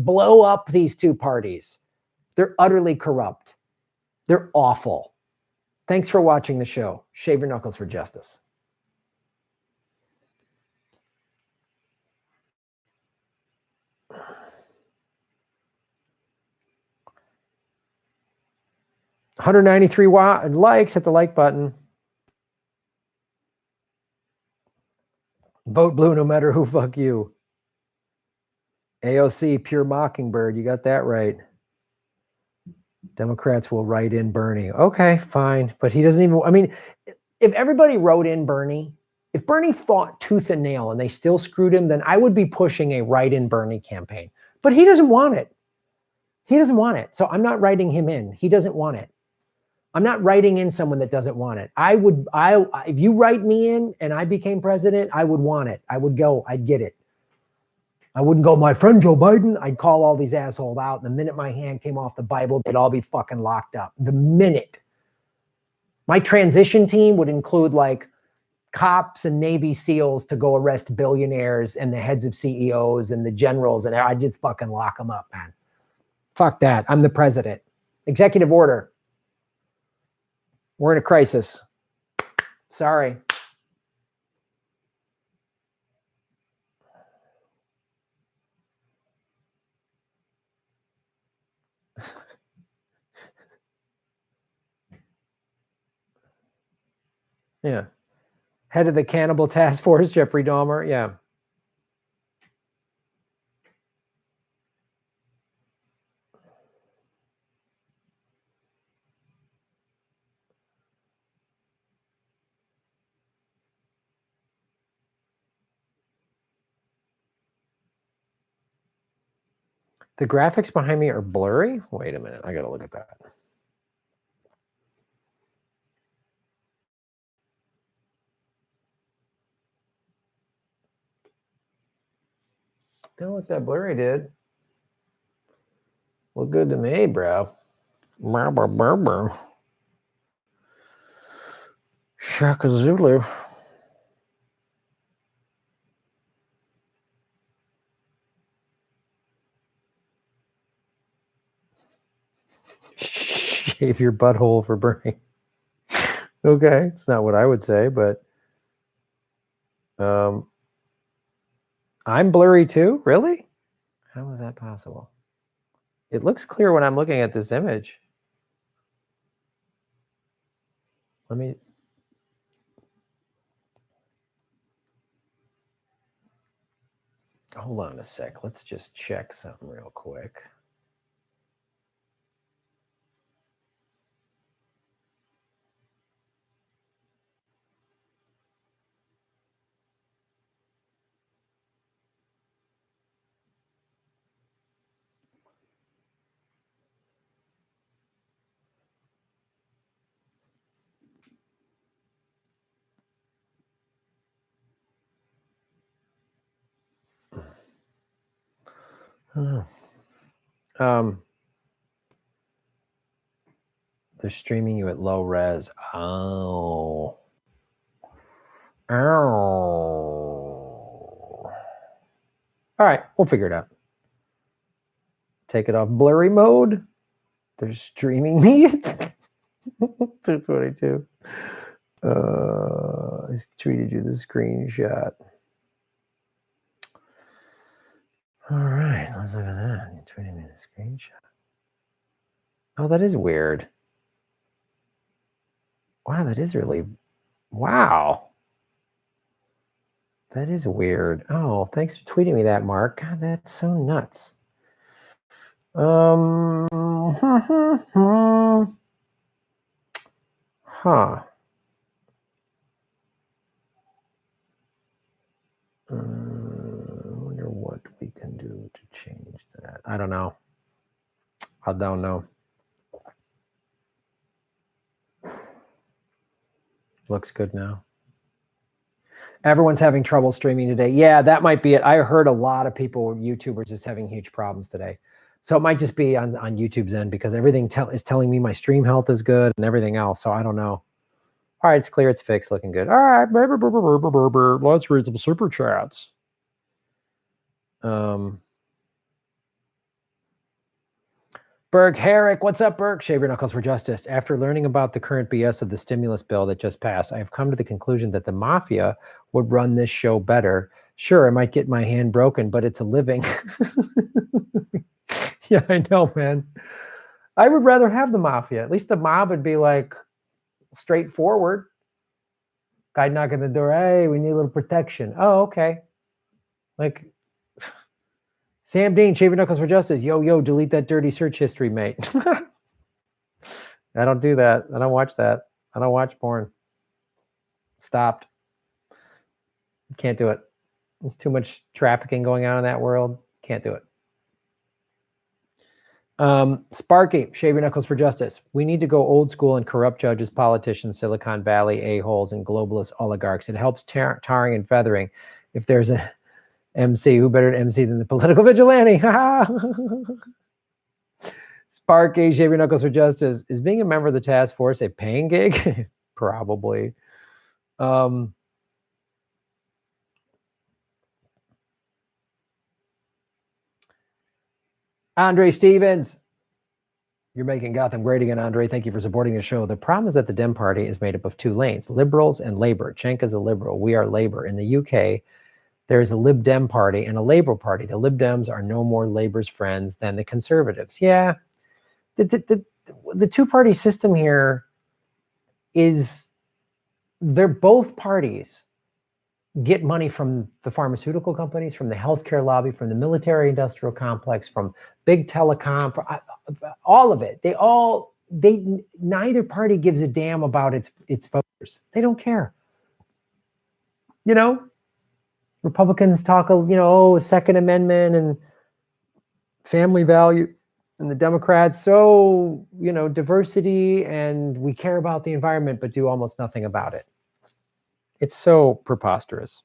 Blow up these two parties. They're utterly corrupt. They're awful. Thanks for watching the show. Shave your knuckles for justice. $193 likes. Hit the like button. Vote blue no matter who. Fuck you. AOC, pure mockingbird. You got that right. Democrats will write in Bernie. Okay, fine. But he doesn't even, I mean, if everybody wrote in Bernie, if Bernie fought tooth and nail and they still screwed him, then I would be pushing a write in Bernie campaign. But he doesn't want it. He doesn't want it. So I'm not writing him in. He doesn't want it. I'm not writing in someone that doesn't want it. If you write me in and I became president, I would want it. I would go, I'd get it. I wouldn't go, my friend Joe Biden. I'd call all these assholes out. And the minute my hand came off the Bible, they'd all be fucking locked up. The minute. My transition team would include like cops and Navy SEALs to go arrest billionaires and the heads of CEOs and the generals. And I'd just fucking lock them up, man. Fuck that. I'm the president. Executive order. We're in a crisis. Sorry. Yeah. Head of the Cannibal Task Force, Jeffrey Dahmer. Yeah. The graphics behind me are blurry. Wait a minute. I got to look at that. Don't look that blurry, dude. Look good to me, bro. Shaka Zulu. Shave your butthole for burning. Okay, it's not what I would say, but I'm blurry too. Really? How is that possible? It looks clear when I'm looking at this image. Let me. Hold on a sec. Let's just check something real quick. They're streaming you at low res. Oh. All right, we'll figure it out. Take it off blurry mode. They're streaming me. 222. I tweeted you the screenshot. All right, let's look at that. You tweeted me the screenshot. Oh, that is weird. Wow, that is really... Wow. That is weird. Oh, thanks for tweeting me that, Mark. God, that's so nuts. Huh. I wonder what we can do to change that. I don't know. I don't know. Looks good now. Everyone's having trouble streaming today. Yeah, that might be it. I heard a lot of people, YouTubers, just having huge problems today. So it might just be on YouTube's end because everything is telling me my stream health is good and everything else. So I don't know. All right, it's clear. It's fixed. Looking good. All right. Let's read some super chats. Berg Herrick, what's up, Berg? Shave your knuckles for justice. After learning about the current BS of the stimulus bill that just passed, I have come to the conclusion that the mafia would run this show better. Sure, I might get my hand broken, but it's a living. Yeah, I know, man. I would rather have the mafia. At least the mob would be like straightforward. Guy knocking the door. Hey, we need a little protection. Oh, okay. Like Sam Dean, Shave your knuckles for justice. Yo, delete that dirty search history, mate. I don't do that. I don't watch that. I don't watch porn. Stopped. Can't do it. There's too much trafficking going on in that world. Can't do it. Sparky, Shave your knuckles for justice. We need to go old school and corrupt judges, politicians, Silicon Valley a-holes, and globalist oligarchs. It helps tarring and feathering. If there's MC, who better to MC than the political vigilante? Spark, Shave Your Knuckles for Justice. Is being a member of the task force a paying gig? Probably. Andre Stevens. You're making Gotham great again, Andre. Thank you for supporting the show. The problem is that the Dem Party is made up of two lanes, liberals and Labour. Cenk is a liberal. We are Labour. In the UK, there is a Lib Dem Party and a Labour Party. The Lib Dems are no more Labour's friends than the Conservatives. Yeah. The two-party system here is, they're both parties get money from the pharmaceutical companies, from the healthcare lobby, from the military industrial complex, from big telecom, all of it. Neither party gives a damn about its voters. They don't care. You know, Republicans talk, Second Amendment and family values, and the Democrats, diversity, and we care about the environment, but do almost nothing about it. It's so preposterous.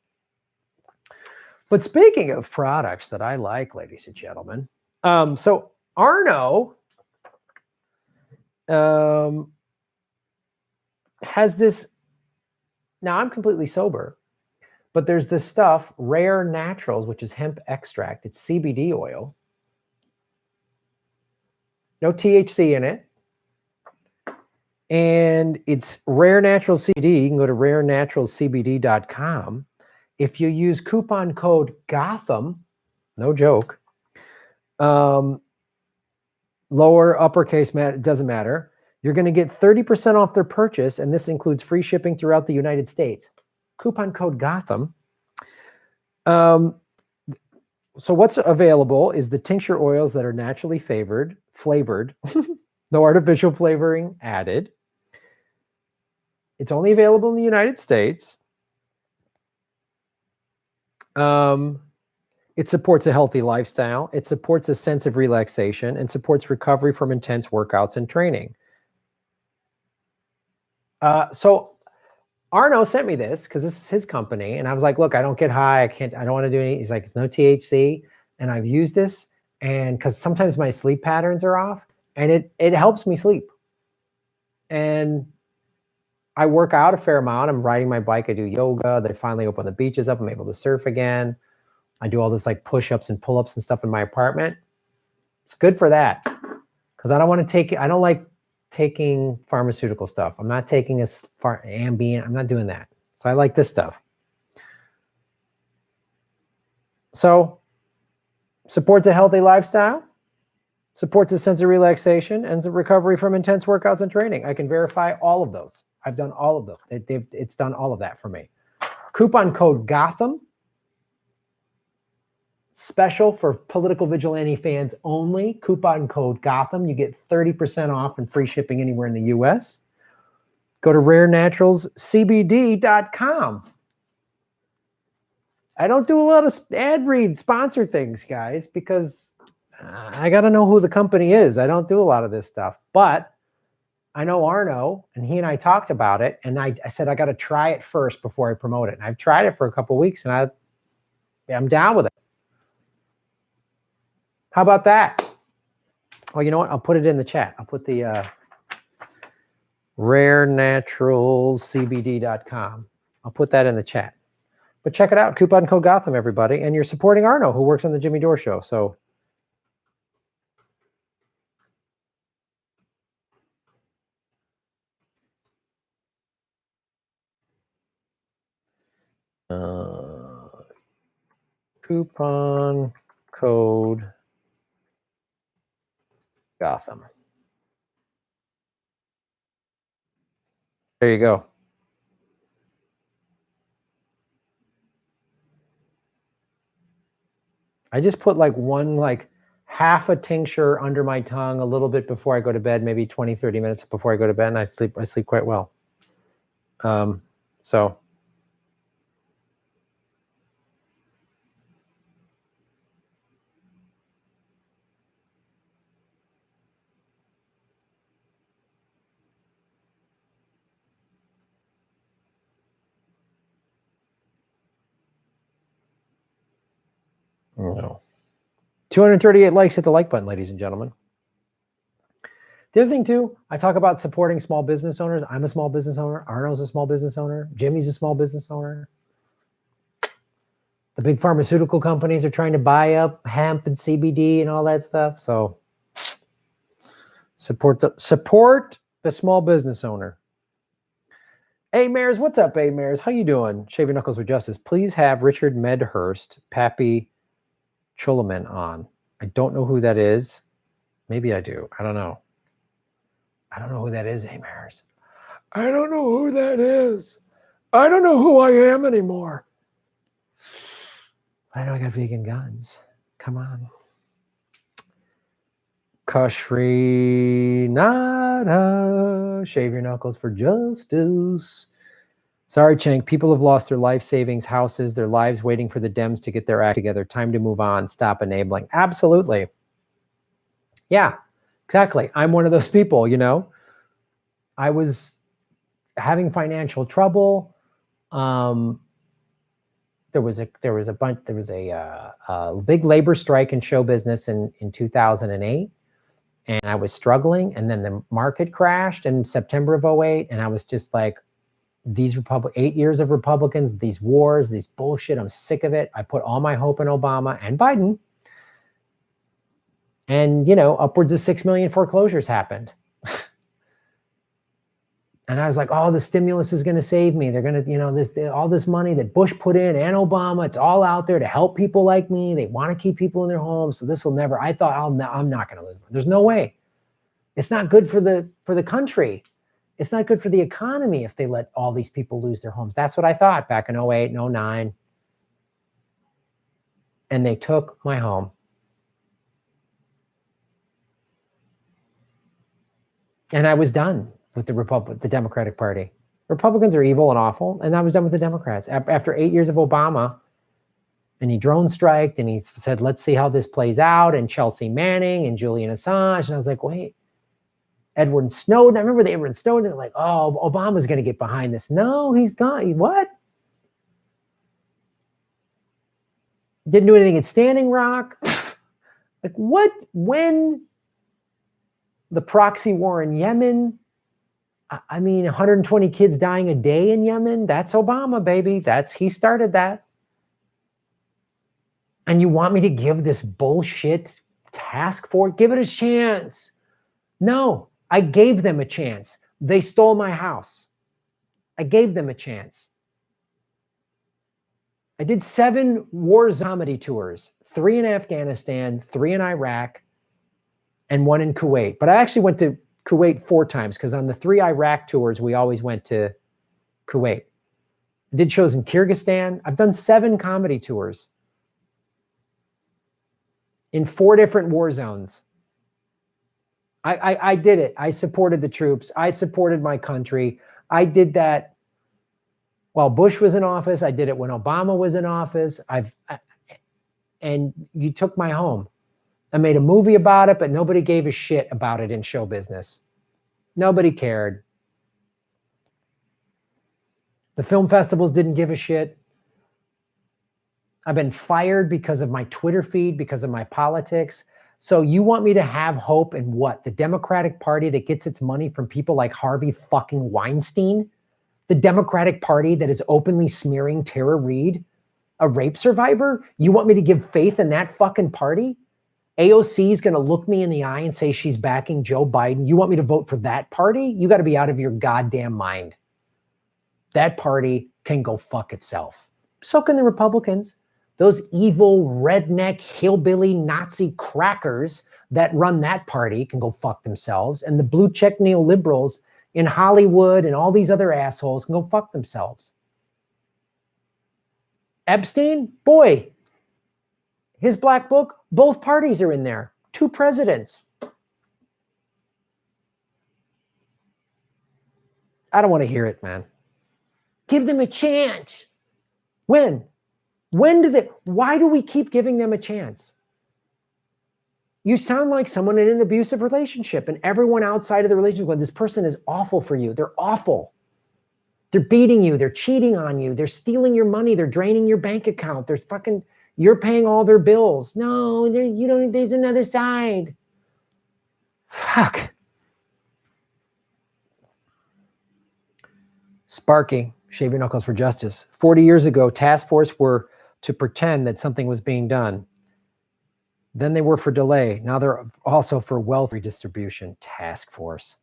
But speaking of products that I like, ladies and gentlemen, so Arno has this, now I'm completely sober, but there's this stuff, Rare Naturals, which is hemp extract. It's CBD oil. No THC in it. And it's Rare Natural CBD. You can go to rarenaturalcbd.com. If you use coupon code Gotham, no joke, lower, uppercase, doesn't matter, you're going to get 30% off their purchase, and this includes free shipping throughout the United States. Coupon code Gotham. So what's available is the tincture oils that are naturally flavored, no artificial flavoring added. It's only available in the United States. It supports a healthy lifestyle. It supports a sense of relaxation and supports recovery from intense workouts and training. So Arno sent me this because this is his company, and I was like, look, I don't get high. I don't want to do anything. He's like, it's no THC. And I've used this, and because sometimes my sleep patterns are off, and it helps me sleep. And I work out a fair amount. I'm riding my bike. I do yoga. They finally open the beaches up. I'm able to surf again. I do all this like push-ups and pull-ups and stuff in my apartment. It's good for that. Because I don't like taking pharmaceutical stuff. I'm not taking Ambien. I'm not doing that. So I like this stuff. So supports a healthy lifestyle, supports a sense of relaxation, and the recovery from intense workouts and training. I can verify all of those. I've done all of them. It's done all of that for me. Coupon code Gotham. Special for political vigilante fans only. Coupon code Gotham. You get 30% off and free shipping anywhere in the US. Go to rarenaturalscbd.com. I don't do a lot of ad read sponsor things, guys, because I got to know who the company is. I don't do a lot of this stuff, but I know Arno, and he and I talked about it, and I said I got to try it first before I promote it. And I've tried it for a couple of weeks, and I'm down with it. How about that? Well, you know what? I'll put it in the chat. I'll put the rarenaturalcbd.com. I'll put that in the chat. But check it out. Coupon code Gotham, everybody. And you're supporting Arno, who works on the Jimmy Dore Show. So coupon code Gotham. There you go. I just put half a tincture under my tongue a little bit before I go to bed, maybe 20, 30 minutes before I go to bed, and I sleep quite well. So No. 238 likes. Hit the like button, ladies and gentlemen. The other thing too, I talk about supporting small business owners. I'm a small business owner. Arno's a small business owner. Jimmy's a small business owner. The big pharmaceutical companies are trying to buy up hemp and CBD and all that stuff. So support the small business owner. Hey, Mares, what's up, hey, Mares? How you doing? Shave your knuckles with justice. Please have Richard Medhurst, Pappy Chulaman on. I don't know who that is. Maybe I do. I don't know. I don't know who that is, hey, Mares. I don't know who that is. I don't know who I am anymore. I know I got vegan guns. Come on. Kashri Nada. Shave your knuckles for justice. Sorry, Cenk. People have lost their life savings, houses, their lives waiting for the Dems to get their act together. Time to move on. Stop enabling. Absolutely. Yeah, exactly. I'm one of those people, you know. I was having financial trouble. There was a big labor strike in show business in 2008, and I was struggling. And then the market crashed in September of 08, and I was just like, these 8 years of Republicans, these wars, these bullshit, I'm sick of it. I put all my hope in Obama and Biden. And, you know, upwards of 6 million foreclosures happened. And I was like, oh, the stimulus is going to save me. They're going to, you know, all this money that Bush put in and Obama, it's all out there to help people like me. They want to keep people in their homes. So this will never, I thought, I'm not going to lose. There's no way. It's not good for the country. It's not good for the economy if they let all these people lose their homes. That's what I thought back in 08 and 09. And they took my home. And I was done with the Democratic Party. Republicans are evil and awful, and I was done with the Democrats. After 8 years of Obama, and he drone striked, and he said, let's see how this plays out, and Chelsea Manning and Julian Assange, and I was like, wait, Edward Snowden. I remember the Edward Snowden, like, oh, Obama's going to get behind this. No, he's gone. What? Didn't do anything at Standing Rock. Like, what? When? The proxy war in Yemen. I mean, 120 kids dying a day in Yemen. That's Obama, baby. He started that. And you want me to give this bullshit task force? Give it a chance. No, I gave them a chance. They stole my house. I gave them a chance. I did 7 war zombie tours, 3 in Afghanistan, 3 in Iraq, and 1 in Kuwait. But I actually went to Kuwait 4 times because on the 3 Iraq tours, we always went to Kuwait. I did shows in Kyrgyzstan. I've done 7 comedy tours in 4 different war zones. I did it. I supported the troops. I supported my country. I did that while Bush was in office. I did it when Obama was in office. And you took my home. I made a movie about it, but nobody gave a shit about it in show business. Nobody cared. The film festivals didn't give a shit. I've been fired because of my Twitter feed, because of my politics. So you want me to have hope in what? The Democratic Party that gets its money from people like Harvey fucking Weinstein? The Democratic Party that is openly smearing Tara Reid, a rape survivor? You want me to give faith in that fucking party? AOC is going to look me in the eye and say she's backing Joe Biden. You want me to vote for that party? You got to be out of your goddamn mind. That party can go fuck itself. So can the Republicans. Those evil, redneck, hillbilly, Nazi crackers that run that party can go fuck themselves. And the blue check neoliberals in Hollywood and all these other assholes can go fuck themselves. Epstein, boy, his black book, both parties are in there. 2 presidents. I don't want to hear it, man. Give them a chance. When? Why do we keep giving them a chance? You sound like someone in an abusive relationship, and everyone outside of the relationship going, this person is awful for you. They're awful. They're beating you. They're cheating on you. They're stealing your money. They're draining your bank account. They're fucking, You're paying all their bills. No, you don't. There's another side. Fuck. Sparky, shave your knuckles for justice. 40 years ago, task force were to pretend that something was being done. Then they were for delay. Now they're also for wealth redistribution. Task force.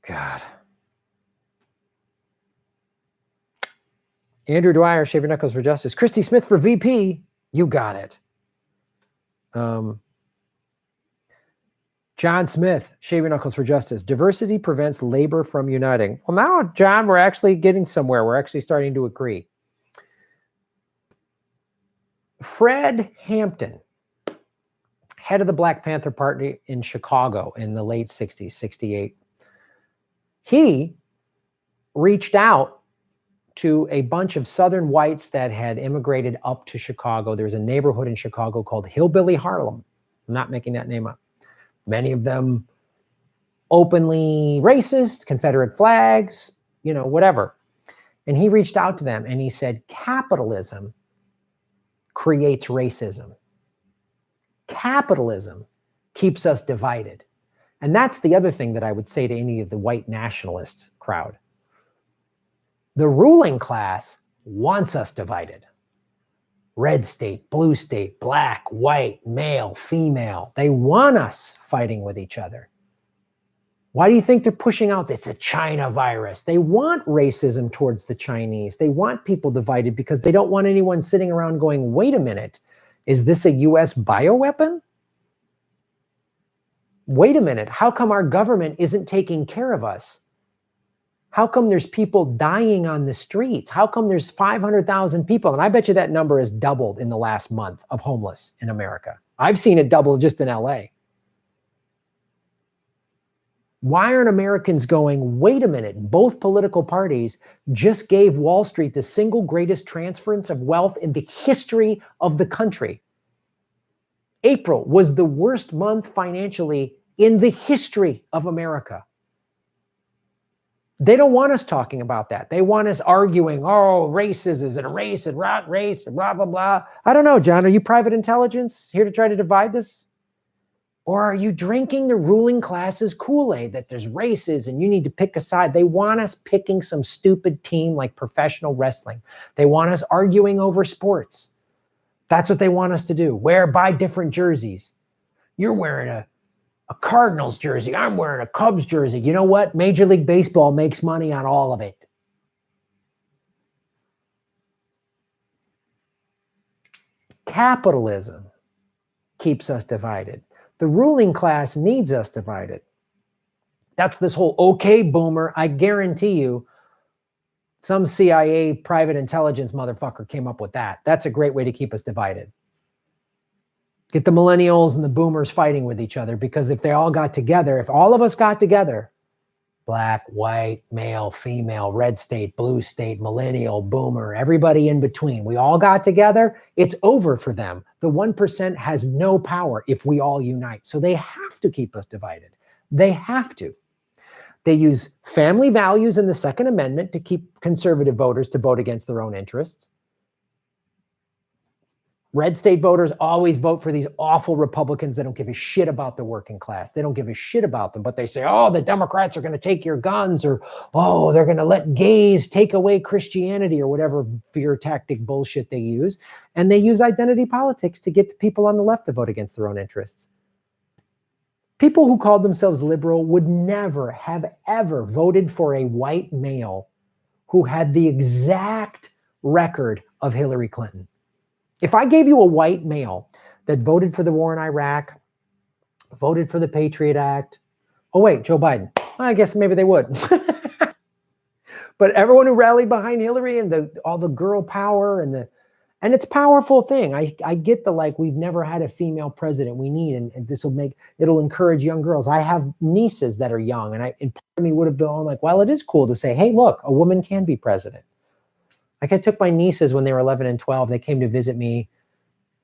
God. Andrew Dwyer, shave your knuckles for justice. Christy Smith for VP. You got it. John Smith, shave your knuckles for justice. Diversity prevents labor from uniting. Well, now, John, we're actually getting somewhere. We're actually starting to agree. Fred Hampton, head of the Black Panther Party in Chicago in the late 60s, 68. He reached out to a bunch of Southern whites that had immigrated up to Chicago. There's a neighborhood in Chicago called Hillbilly Harlem. I'm not making that name up. Many of them openly racist, Confederate flags, whatever. And he reached out to them and he said, capitalism creates racism. Capitalism keeps us divided. And that's the other thing that I would say to any of the white nationalist crowd. The ruling class wants us divided. Red state, blue state, black, white, male, female. They want us fighting with each other. Why do you think they're pushing out this a China virus? They want racism towards the Chinese. They want people divided because they don't want anyone sitting around going, wait a minute, is this a US bioweapon? Wait a minute, how come our government isn't taking care of us? How come there's people dying on the streets? How come there's 500,000 people? And I bet you that number has doubled in the last month of homeless in America. I've seen it double just in LA. Why aren't Americans going, wait a minute, both political parties just gave Wall Street the single greatest transference of wealth in the history of the country. April was the worst month financially in the history of America. They don't want us talking about that. They want us arguing, oh, race is it a race and rat race and blah, blah, blah. I don't know, John, are you private intelligence here to try to divide this? Or are you drinking the ruling class's Kool-Aid that there's races and you need to pick a side? They want us picking some stupid team like professional wrestling. They want us arguing over sports. That's what they want us to do. Buy different jerseys. You're wearing a Cardinals jersey. I'm wearing a Cubs jersey. You know what? Major League Baseball makes money on all of it. Capitalism keeps us divided. The ruling class needs us divided. That's this whole, okay, boomer, I guarantee you, some CIA private intelligence motherfucker came up with that. That's a great way to keep us divided. Get the millennials and the boomers fighting with each other, because if they all got together, if all of us got together, black, white, male, female, red state, blue state, millennial, boomer, everybody in between, we all got together, it's over for them. The 1% has no power if we all unite. So they have to keep us divided. They have to. They use family values in the Second Amendment to keep conservative voters to vote against their own interests. Red state voters always vote for these awful Republicans that don't give a shit about the working class. They don't give a shit about them, but they say, oh, the Democrats are going to take your guns, or, oh, they're going to let gays take away Christianity, or whatever fear tactic bullshit they use. And they use identity politics to get the people on the left to vote against their own interests. People who called themselves liberal would never have ever voted for a white male who had the exact record of Hillary Clinton. If I gave you a white male that voted for the war in Iraq, voted for the Patriot Act, oh wait, Joe Biden, well, I guess maybe they would. But everyone who rallied behind Hillary and all the girl power and it's a powerful thing. I get the, like, we've never had a female president. We need, and this will it'll encourage young girls. I have nieces that are young, and part of me would have been like, well, it is cool to say, hey, look, a woman can be president. Like, I took my nieces when they were 11 and 12. They came to visit me.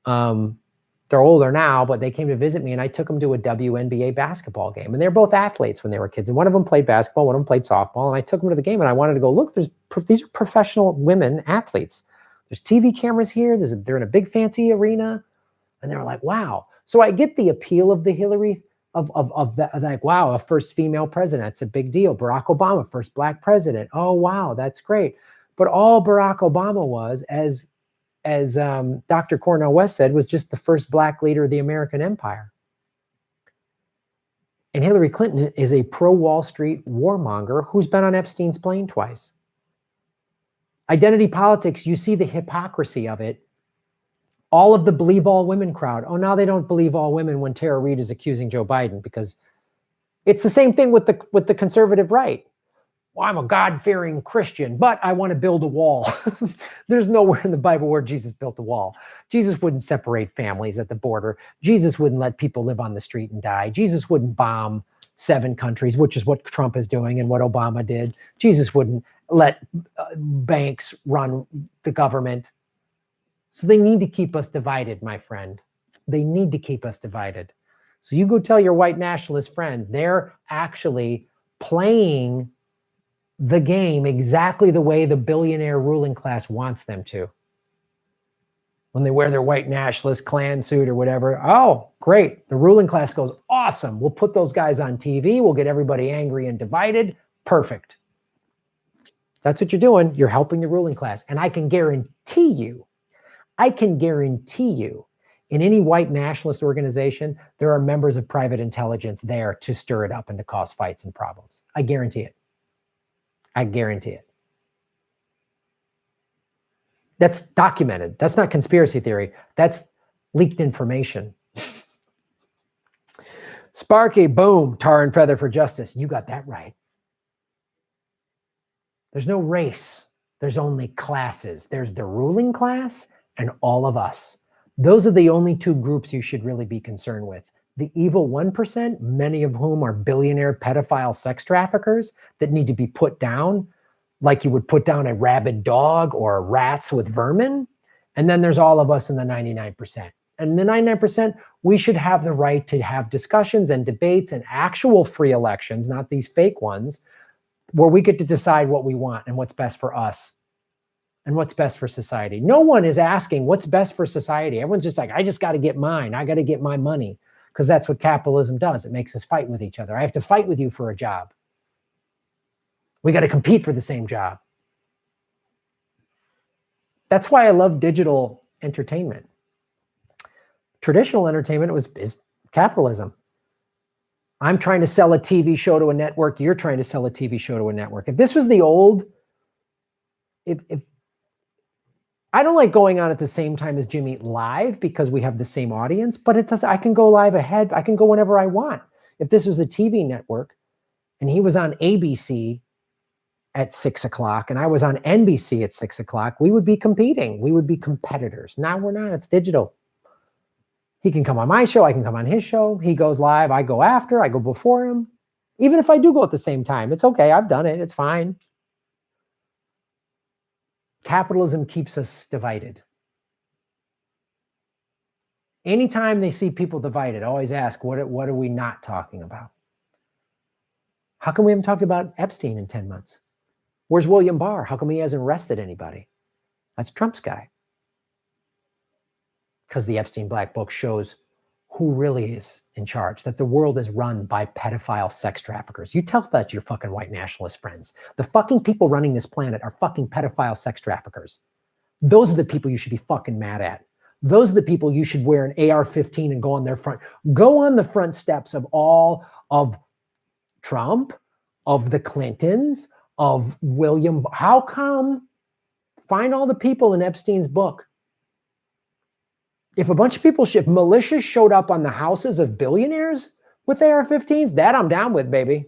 They're older now, but they came to visit me, and I took them to a WNBA basketball game. And they're both athletes when they were kids. And one of them played basketball, one of them played softball. And I took them to the game, and I wanted to go, look, these are professional women athletes. There's TV cameras here. They're in a big fancy arena. And they're like, wow. So I get the appeal of the Hillary, of that, like, wow, a first female president. It's a big deal. Barack Obama, first black president. Oh, wow, that's great. But all Barack Obama was, as Dr. Cornel West said, was just the first black leader of the American empire. And Hillary Clinton is a pro-Wall Street warmonger who's been on Epstein's plane twice. Identity politics, you see the hypocrisy of it. All of the believe all women crowd. Oh, now they don't believe all women when Tara Reid is accusing Joe Biden, because it's the same thing with the conservative right. Well, I'm a God-fearing Christian, but I want to build a wall. There's nowhere in the Bible where Jesus built a wall. Jesus wouldn't separate families at the border. Jesus wouldn't let people live on the street and die. Jesus wouldn't bomb 7 countries, which is what Trump is doing and what Obama did. Jesus wouldn't let banks run the government. So they need to keep us divided, my friend. They need to keep us divided. So you go tell your white nationalist friends, they're actually playing the game exactly the way the billionaire ruling class wants them to. When they wear their white nationalist Klan suit or whatever, oh, great. The ruling class goes, awesome. We'll put those guys on TV. We'll get everybody angry and divided. Perfect. That's what you're doing. You're helping the ruling class. And I can guarantee you, in any white nationalist organization, there are members of private intelligence there to stir it up and to cause fights and problems. I guarantee it. I guarantee it. That's documented. That's not conspiracy theory. That's leaked information. Sparky, boom, tar and feather for justice. You got that right. There's no race. There's only classes. There's the ruling class and all of us. Those are the only 2 groups you should really be concerned with. The evil 1%, many of whom are billionaire pedophile sex traffickers that need to be put down like you would put down a rabid dog or rats with vermin. And then there's all of us in the 99%. And the 99%, we should have the right to have discussions and debates and actual free elections, not these fake ones, where we get to decide what we want and what's best for us and what's best for society. No one is asking what's best for society. Everyone's just like, I just got to get mine. I got to get my money, because that's what capitalism does. It makes us fight with each other. I have to fight with you for a job. We got to compete for the same job. That's why I love digital entertainment. Traditional entertainment is capitalism. I'm trying to sell a TV show to a network. You're trying to sell a TV show to a network. If this was the old, if I don't like going on at the same time as Jimmy live because we have the same audience, but it does. I can go live ahead. I can go whenever I want. If this was a TV network and he was on ABC at 6 o'clock and I was on NBC at 6 o'clock, we would be competing. We would be competitors. Now we're not. It's digital. He can come on my show. I can come on his show. He goes live. I go after. I go before him. Even if I do go at the same time, it's okay. I've done it. It's fine. Capitalism keeps us divided. Anytime they see people divided, always ask, what are we not talking about? How come we haven't talked about Epstein in 10 months? Where's William Barr? How come he hasn't arrested anybody? That's Trump's guy. Because the Epstein Black Book shows who really is in charge, that the world is run by pedophile sex traffickers. You tell that to your fucking white nationalist friends. The fucking people running this planet are fucking pedophile sex traffickers. Those are the people you should be fucking mad at. Those are the people you should wear an AR-15 and go on their front. Go on the front steps of all of Trump, of the Clintons, of William. How come? Find all the people in Epstein's book. If a bunch of people, if militias showed up on the houses of billionaires with AR-15s, that I'm down with, baby.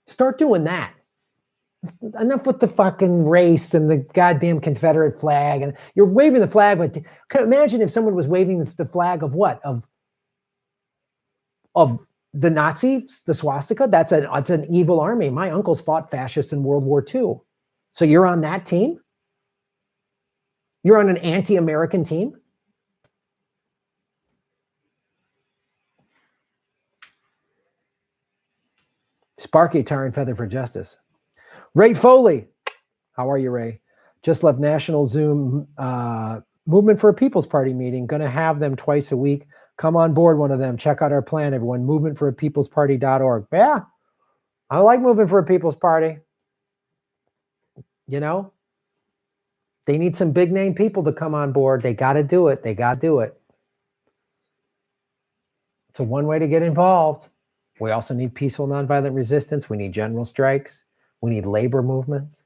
Start doing that. Enough with the fucking race and the goddamn Confederate flag. And you're waving the flag, but imagine if someone was waving the flag of what? Of the Nazis, the swastika? That's an evil army. My uncles fought fascists in World War II. So you're on that team? You're on an anti-American team? Sparky, tar and feather for justice. Ray Foley. How are you, Ray? Just left National Zoom Movement for a People's Party meeting. Going to have them twice a week. Come on board one of them. Check out our plan, everyone. Movementforapeoplesparty.org. Yeah, I like Movement for a People's Party. You know, they need some big name people to come on board. They got to do it. They got to do it. It's a one way to get involved. We also need peaceful nonviolent resistance. We need general strikes. We need labor movements.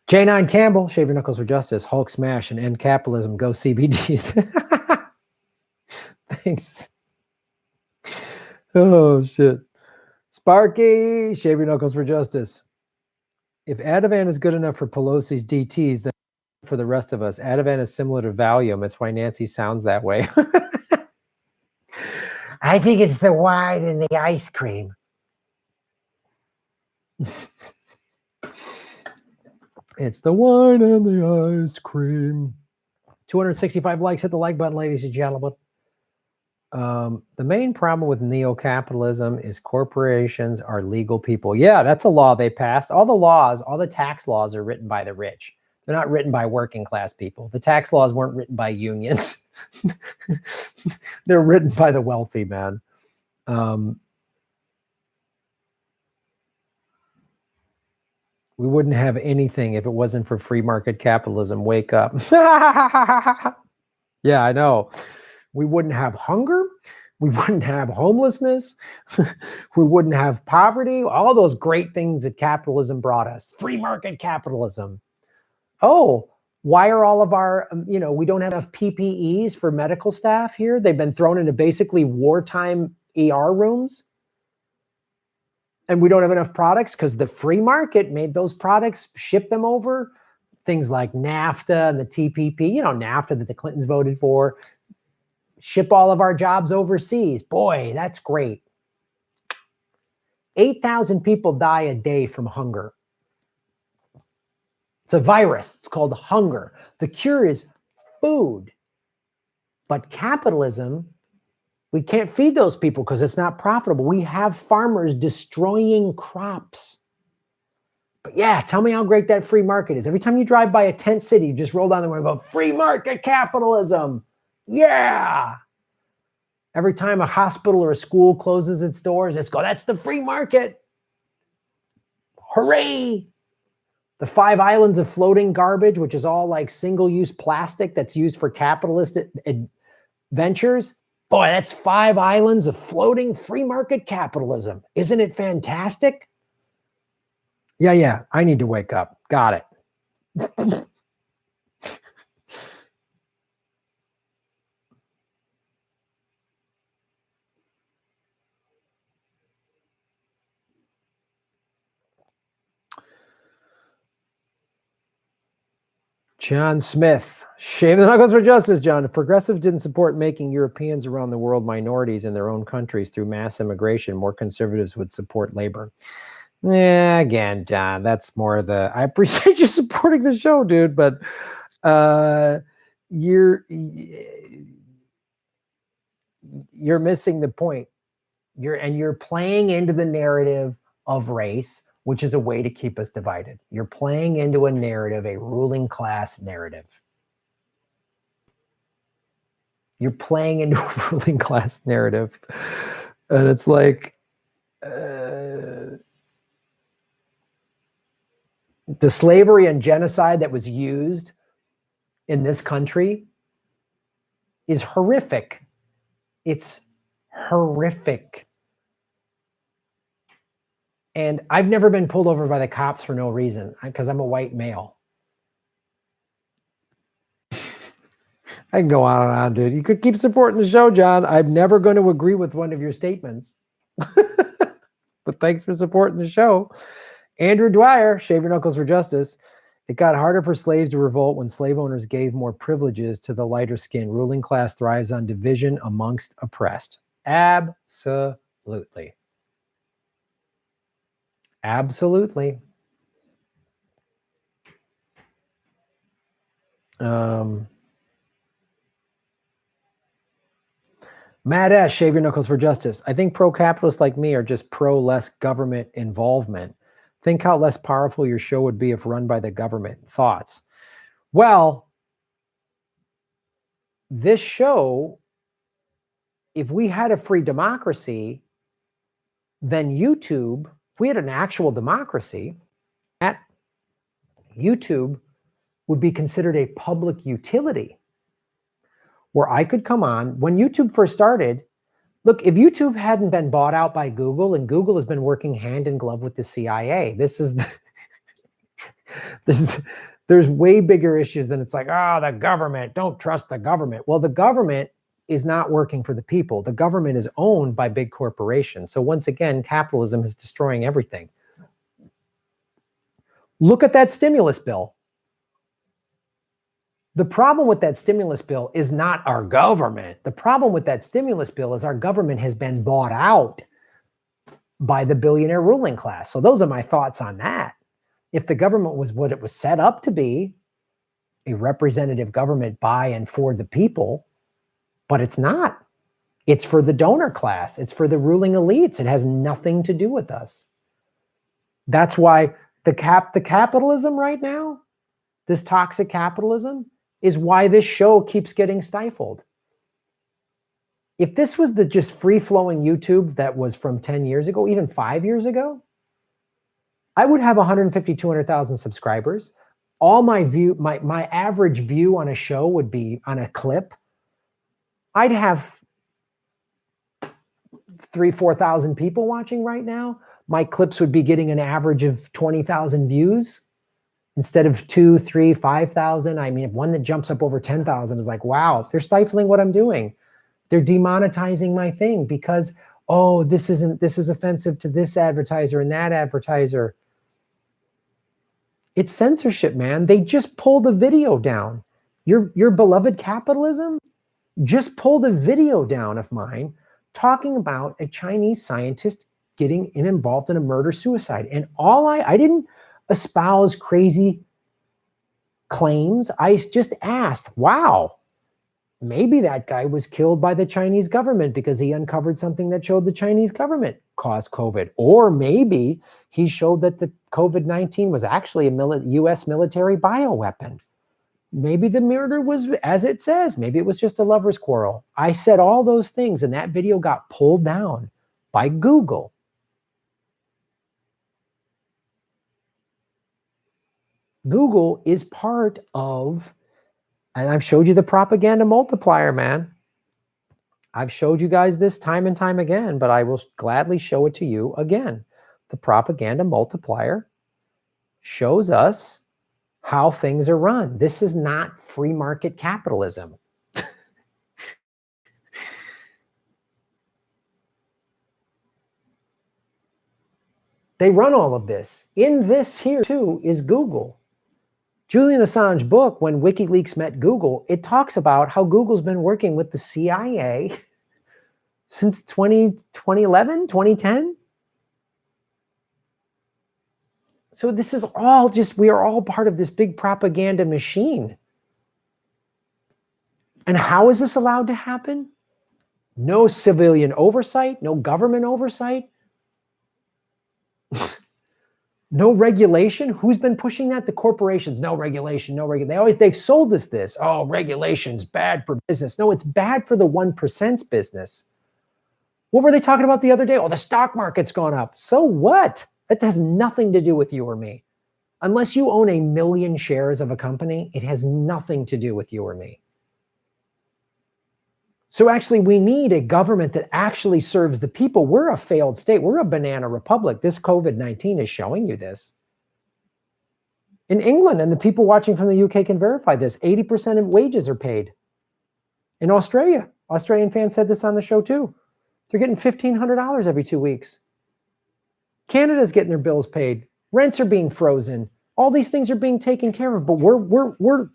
J9 Campbell, shave your knuckles for justice. Hulk smash and end capitalism. Go CBDs. Thanks. Oh, shit. Sparky, shave your knuckles for justice. If Ativan is good enough for Pelosi's DTs, then for the rest of us, Ativan is similar to Valium. It's why Nancy sounds that way. I think it's the wine and the ice cream. It's the wine and the ice cream. 265 likes. Hit the like button, ladies and gentlemen. The main problem with neo-capitalism is corporations are legal people. Yeah, that's a law they passed. All the laws, all the tax laws are written by the rich. They're not written by working class people. The tax laws weren't written by unions. They're written by the wealthy, man. We wouldn't have anything if it wasn't for free market capitalism. Wake up. Yeah, I know. We wouldn't have hunger. We wouldn't have homelessness. We wouldn't have poverty. All those great things that capitalism brought us. Free market capitalism. Oh, why are all of our, we don't have enough PPEs for medical staff here? They've been thrown into basically wartime ER rooms. And we don't have enough products because the free market made those products, ship them over. Things like NAFTA and the TPP, NAFTA that the Clintons voted for. Ship all of our jobs overseas. Boy, that's great. 8,000 people die a day from hunger. It's a virus. It's called hunger. The cure is food. But capitalism, we can't feed those people because it's not profitable. We have farmers destroying crops. But yeah, tell me how great that free market is. Every time you drive by a tent city, you just roll down the window and go, free market capitalism. Yeah. Every time a hospital or a school closes its doors, let's go, that's the free market. Hooray. The 5 islands of floating garbage, which is all like single-use plastic that's used for capitalist ventures. Boy, that's 5 islands of floating free market capitalism. Isn't it fantastic? Yeah, I need to wake up. Got it. John Smith, shave the knuckles for justice, John. If progressives didn't support making Europeans around the world minorities in their own countries through mass immigration, more conservatives would support labor. Yeah, again, John, that's more I appreciate you supporting the show, dude, but you're missing the point. You're playing into the narrative of race, which is a way to keep us divided. You're playing into a narrative, a ruling class narrative. You're playing into a ruling class narrative. And it's like, the slavery and genocide that was used in this country is horrific. It's horrific. And I've never been pulled over by the cops for no reason because I'm a white male. I can go on and on, dude. You could keep supporting the show, John. I'm never going to agree with one of your statements. But thanks for supporting the show. Andrew Dwyer, shave your knuckles for justice. It got harder for slaves to revolt when slave owners gave more privileges to the lighter skin. Ruling class thrives on division amongst oppressed. Absolutely. Absolutely. Matt S., shave your knuckles for justice. I think pro-capitalists like me are just pro-less government involvement. Think how less powerful your show would be if run by the government. Thoughts? Well, this show, if we had a free democracy, then YouTube, if we had an actual democracy, at YouTube would be considered a public utility where I could come on. When YouTube first started, look, if YouTube hadn't been bought out by Google, and Google has been working hand in glove with the CIA, there's way bigger issues than it's like, the government, don't trust the government. Well, the government is not working for the people. The government is owned by big corporations. So once again, capitalism is destroying everything. Look at that stimulus bill. The problem with that stimulus bill is not our government. The problem with that stimulus bill is our government has been bought out by the billionaire ruling class. So those are my thoughts on that. If the government was what it was set up to be, a representative government by and for the people, but it's not. It's for the donor class. It's for the ruling elites. It has nothing to do with us. That's why the capitalism right now, this toxic capitalism, is why this show keeps getting stifled. If this was the just free-flowing YouTube that was from 10 years ago, even 5 years ago, I would have 150, 200,000 subscribers. All my average view on a show would be on a clip. I'd have 3,000, 4,000 people watching right now. My clips would be getting an average of 20,000 views instead of 2,000, 3,000, 5,000. I mean, if one that jumps up over 10,000 is like, wow, they're stifling what I'm doing. They're demonetizing my thing because, this is offensive to this advertiser and that advertiser. It's censorship, man. They just pulled a video down. Your beloved capitalism just pulled a video down of mine talking about a Chinese scientist getting involved in a murder-suicide. And I didn't espouse crazy claims. I just asked, wow, maybe that guy was killed by the Chinese government because he uncovered something that showed the Chinese government caused COVID. Or maybe he showed that the COVID-19 was actually a US military bioweapon. Maybe the murder was, as it says, maybe it was just a lover's quarrel. I said all those things, and that video got pulled down by Google. Google is part of, and I've showed you the propaganda multiplier, man. I've showed you guys this time and time again, but I will gladly show it to you again. The propaganda multiplier shows us how things are run. This is not free market capitalism. They run all of this. In this here too is Google. Julian Assange's book, When WikiLeaks Met Google, it talks about how Google's been working with the CIA since 2011, 2010. So this is all just, we are all part of this big propaganda machine. And how is this allowed to happen? No civilian oversight, no government oversight, no regulation. Who's been pushing that? The corporations. No regulation, no regulation. They've sold us this. Oh, regulation's bad for business. No, it's bad for the 1%'s business. What were they talking about the other day? Oh, the stock market's gone up. So what? That has nothing to do with you or me. Unless you own 1 million shares of a company, it has nothing to do with you or me. So actually, we need a government that actually serves the people. We're a failed state. We're a banana republic. This COVID-19 is showing you this. In England, and the people watching from the UK can verify this, 80% of wages are paid. In Australia, Australian fans said this on the show too. They're getting $1,500 every 2 weeks. Canada's getting their bills paid. Rents are being frozen. All these things are being taken care of, but we're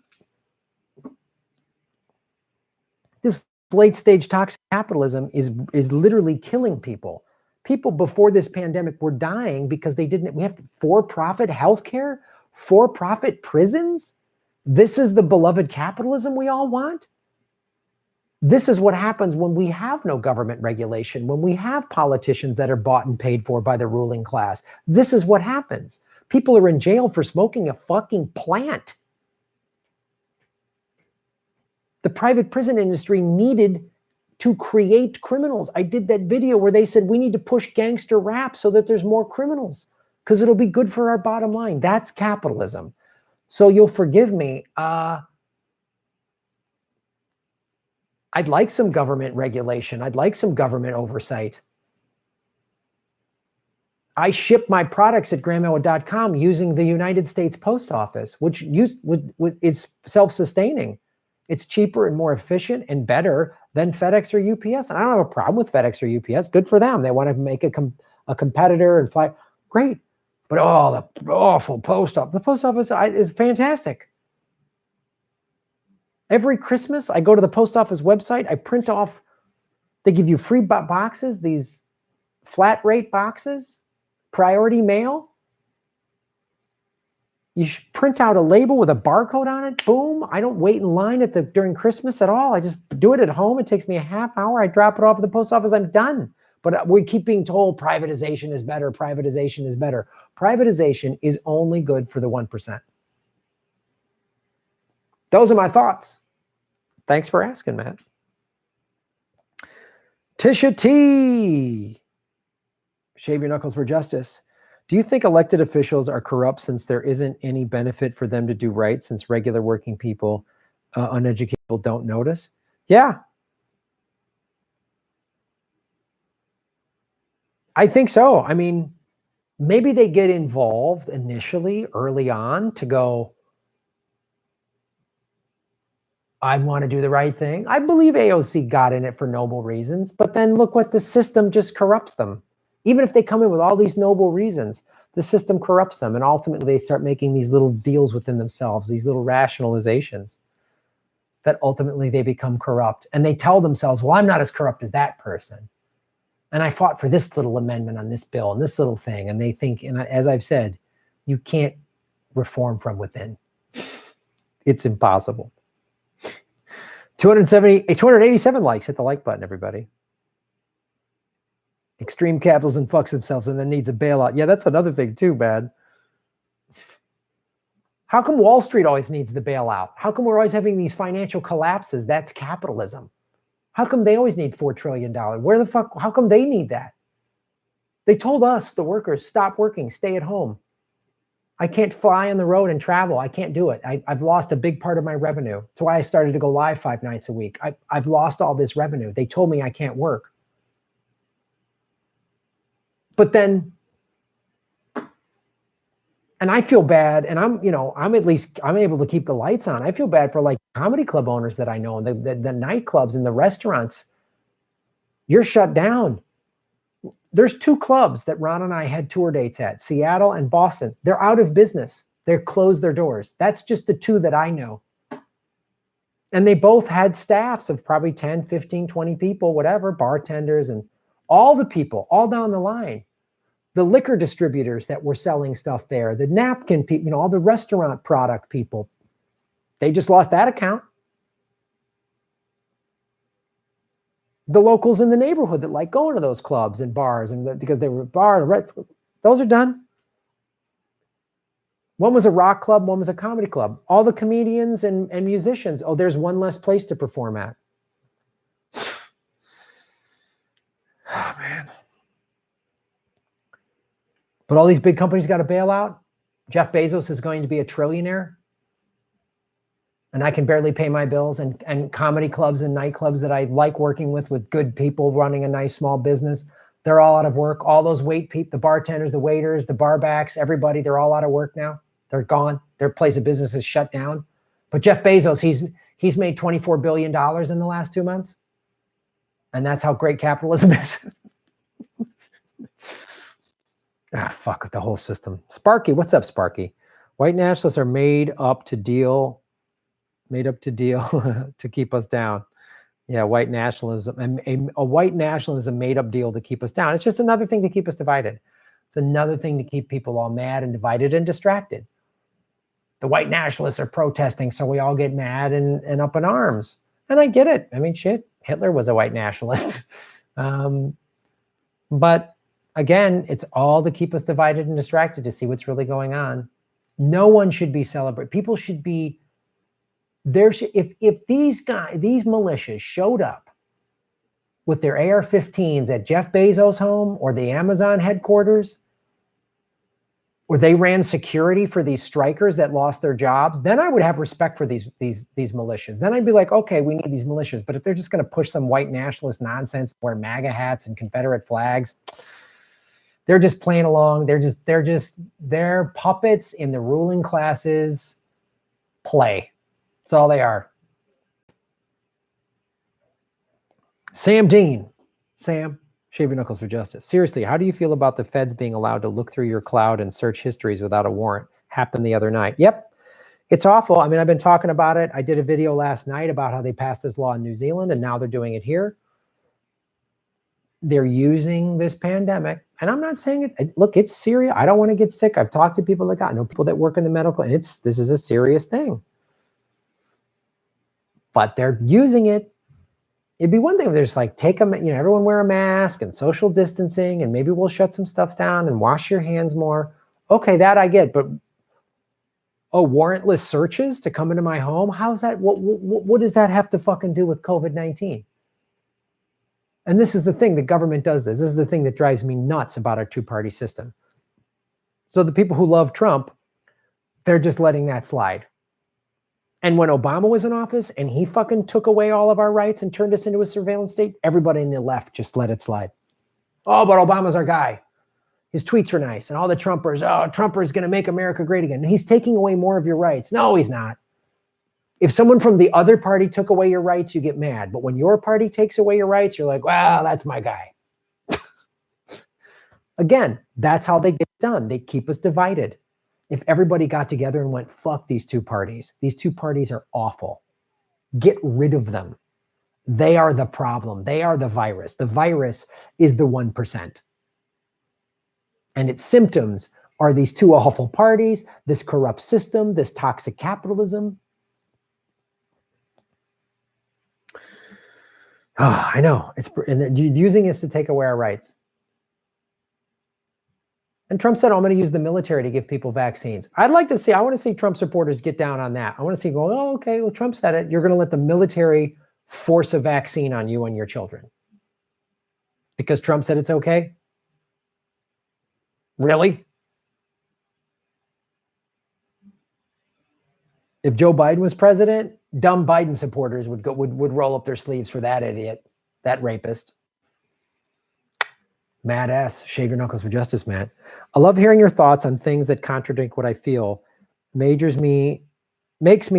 this late stage toxic capitalism is literally killing people. People before this pandemic were dying because we have for-profit healthcare, for-profit prisons. This is the beloved capitalism we all want. This is what happens when we have no government regulation, when we have politicians that are bought and paid for by the ruling class. This is what happens. People are in jail for smoking a fucking plant. The private prison industry needed to create criminals. I did that video where they said we need to push gangster rap so that there's more criminals because it'll be good for our bottom line. That's capitalism. So you'll forgive me. I'd like some government regulation. I'd like some government oversight. I ship my products at grandma.com using the United States Post Office, which is self-sustaining. It's cheaper and more efficient and better than FedEx or UPS. And I don't have a problem with FedEx or UPS. Good for them. They want to make a competitor and fly. Great. But the awful post office. The post office is fantastic. Every Christmas, I go to the post office website. I print off. They give you free boxes, these flat rate boxes, priority mail. You print out a label with a barcode on it. Boom. I don't wait in line during Christmas at all. I just do it at home. It takes me a half hour. I drop it off at the post office. I'm done. But we keep being told privatization is better. Privatization is better. Privatization is only good for the 1%. Those are my thoughts. Thanks for asking, Matt. Tisha T. Shave your knuckles for justice. Do you think elected officials are corrupt since there isn't any benefit for them to do right, since regular working people, uneducated people don't notice? Yeah. I think so. I mean, maybe they get involved initially, early on, to go, I want to do the right thing. I believe AOC got in it for noble reasons, but then look what the system just corrupts them. Even if they come in with all these noble reasons, the system corrupts them. And ultimately they start making these little deals within themselves, these little rationalizations that ultimately they become corrupt. And they tell themselves, well, I'm not as corrupt as that person. And I fought for this little amendment on this bill and this little thing. And they think, and as I've said, you can't reform from within. It's impossible. 287 likes. Hit the like button, everybody. Extreme capitalism fucks themselves and then needs a bailout. Yeah, that's another thing too, man. How come Wall Street always needs the bailout? How come we're always having these financial collapses? That's capitalism. How come they always need $4 trillion? Where the fuck, how come they need that? They told us, the workers, stop working, stay at home. I can't fly on the road and travel. I can't do it. I've lost a big part of my revenue. That's why I started to go live 5 nights a week. I've lost all this revenue. They told me I can't work. But then, and I feel bad, and I'm able to keep the lights on. I feel bad for like comedy club owners that I know, the nightclubs and the restaurants. You're shut down. There's 2 clubs that Ron and I had tour dates at, Seattle and Boston. They're out of business. They're closed their doors. That's just the 2 that I know. And they both had staffs of probably 10, 15, 20 people, whatever, bartenders and all the people, all down the line. The liquor distributors that were selling stuff there, the napkin people, all the restaurant product people, they just lost that account. The locals in the neighborhood that like going to those clubs and bars and because they were those are done. One was a rock club, one was a comedy club. All the comedians and musicians, there's one less place to perform at. Oh, man. But all these big companies got to bail out. Jeff Bezos is going to be a trillionaire. And I can barely pay my bills, and comedy clubs and nightclubs that I like working with good people running a nice small business, they're all out of work. All those wait people, the bartenders, the waiters, the barbacks, everybody, they're all out of work now. They're gone. Their place of business is shut down. But Jeff Bezos, he's made $24 billion in the last 2 months. And that's how great capitalism is. Fuck with the whole system. Sparky, what's up, Sparky? White nationalists are made up to deal to keep us down. Yeah, white nationalism. A white nationalism made up deal to keep us down. It's just another thing to keep us divided. It's another thing to keep people all mad and divided and distracted. The white nationalists are protesting, so we all get mad and up in arms. And I get it. I mean, shit. Hitler was a white nationalist. But again, it's all to keep us divided and distracted to see what's really going on. No one should be celebrating. People should be there. If these militias showed up with their AR-15s at Jeff Bezos' home or the Amazon headquarters, or they ran security for these strikers that lost their jobs, then I would have respect for these militias. Then I'd be like, okay, we need these militias. But if they're just going to push some white nationalist nonsense, wear MAGA hats and Confederate flags, they're just playing along. They're puppets in the ruling classes' play. That's all they are. Sam Dean. Sam, shave your knuckles for justice. Seriously, how do you feel about the feds being allowed to look through your cloud and search histories without a warrant? Happened the other night. Yep, it's awful. I mean, I've been talking about it. I did a video last night about how they passed this law in New Zealand, and now they're doing it here. They're using this pandemic, and I'm not saying it. Look, it's serious. I don't want to get sick. I've talked to people that I know people that work in the medical, and this is a serious thing. But they're using it. It'd be one thing if they're just like, take them, everyone wear a mask and social distancing, and maybe we'll shut some stuff down and wash your hands more. Okay, that I get, but warrantless searches to come into my home? How's that? What does that have to fucking do with COVID-19? And this is the thing, the government does this. This is the thing that drives me nuts about our two-party system. So the people who love Trump, they're just letting that slide. And when Obama was in office and he fucking took away all of our rights and turned us into a surveillance state, everybody in the left just let it slide. Oh, but Obama's our guy. His tweets are nice. And all the Trumpers, Trumper is going to make America great again. And he's taking away more of your rights. No, he's not. If someone from the other party took away your rights, you get mad. But when your party takes away your rights, you're like, well, that's my guy. Again, that's how they get done. They keep us divided. If everybody got together and went, fuck these two parties are awful. Get rid of them. They are the problem. They are the virus. The virus is the 1%. And its symptoms are these two awful parties, this corrupt system, this toxic capitalism. Oh, I know. And they're using us to take away our rights. And Trump said, I'm going to use the military to give people vaccines. I want to see Trump supporters get down on that. I want to see okay, well, Trump said it. You're going to let the military force a vaccine on you and your children. Because Trump said it's okay? Really? If Joe Biden was president, dumb Biden supporters would roll up their sleeves for that idiot, that rapist. Mad ass, shave your knuckles for justice, Matt. I love hearing your thoughts on things that contradict what I feel. Makes me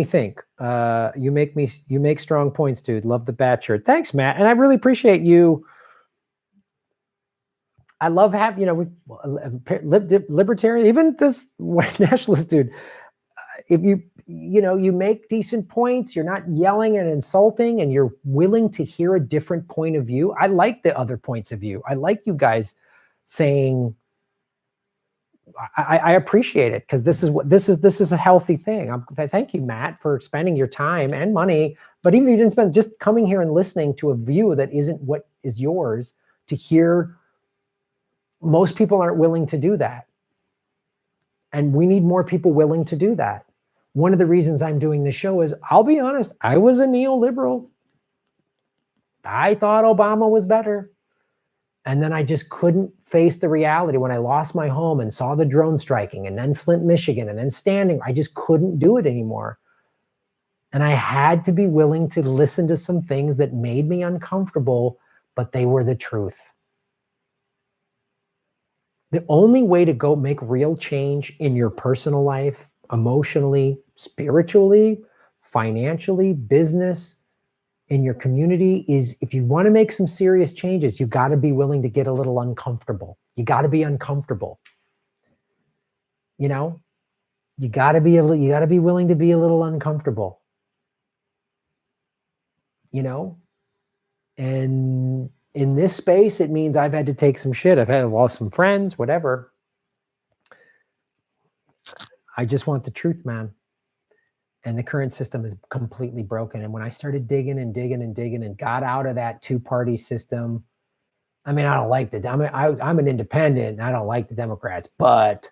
think. You make strong points, dude. Love the bat shirt. Thanks, Matt. And I really appreciate you. I love having, libertarian, even this white nationalist dude. If you make decent points, you're not yelling and insulting, and you're willing to hear a different point of view. I like the other points of view. I like you guys saying, I appreciate it, because this is a healthy thing. Thank you, Matt, for spending your time and money. But even if you didn't spend, just coming here and listening to a view that isn't what is yours to hear. Most people aren't willing to do that. And we need more people willing to do that. One of the reasons I'm doing this show is, I'll be honest, I was a neoliberal. I thought Obama was better. And then I just couldn't face the reality when I lost my home and saw the drone striking, and then Flint, Michigan, and then standing. I just couldn't do it anymore. And I had to be willing to listen to some things that made me uncomfortable, but they were the truth. The only way to go make real change in your personal life, emotionally, spiritually, financially, business, in your community, is if you want to make some serious changes, you got to be willing to get a little uncomfortable. You got to be uncomfortable. You got to be willing to be a little uncomfortable. And in this space, it means I've had to take some shit. I've lost some friends, whatever. I just want the truth, man. And the current system is completely broken. And when I started digging and got out of that two-party system, I mean, I don't like I'm an independent and I don't like the Democrats, but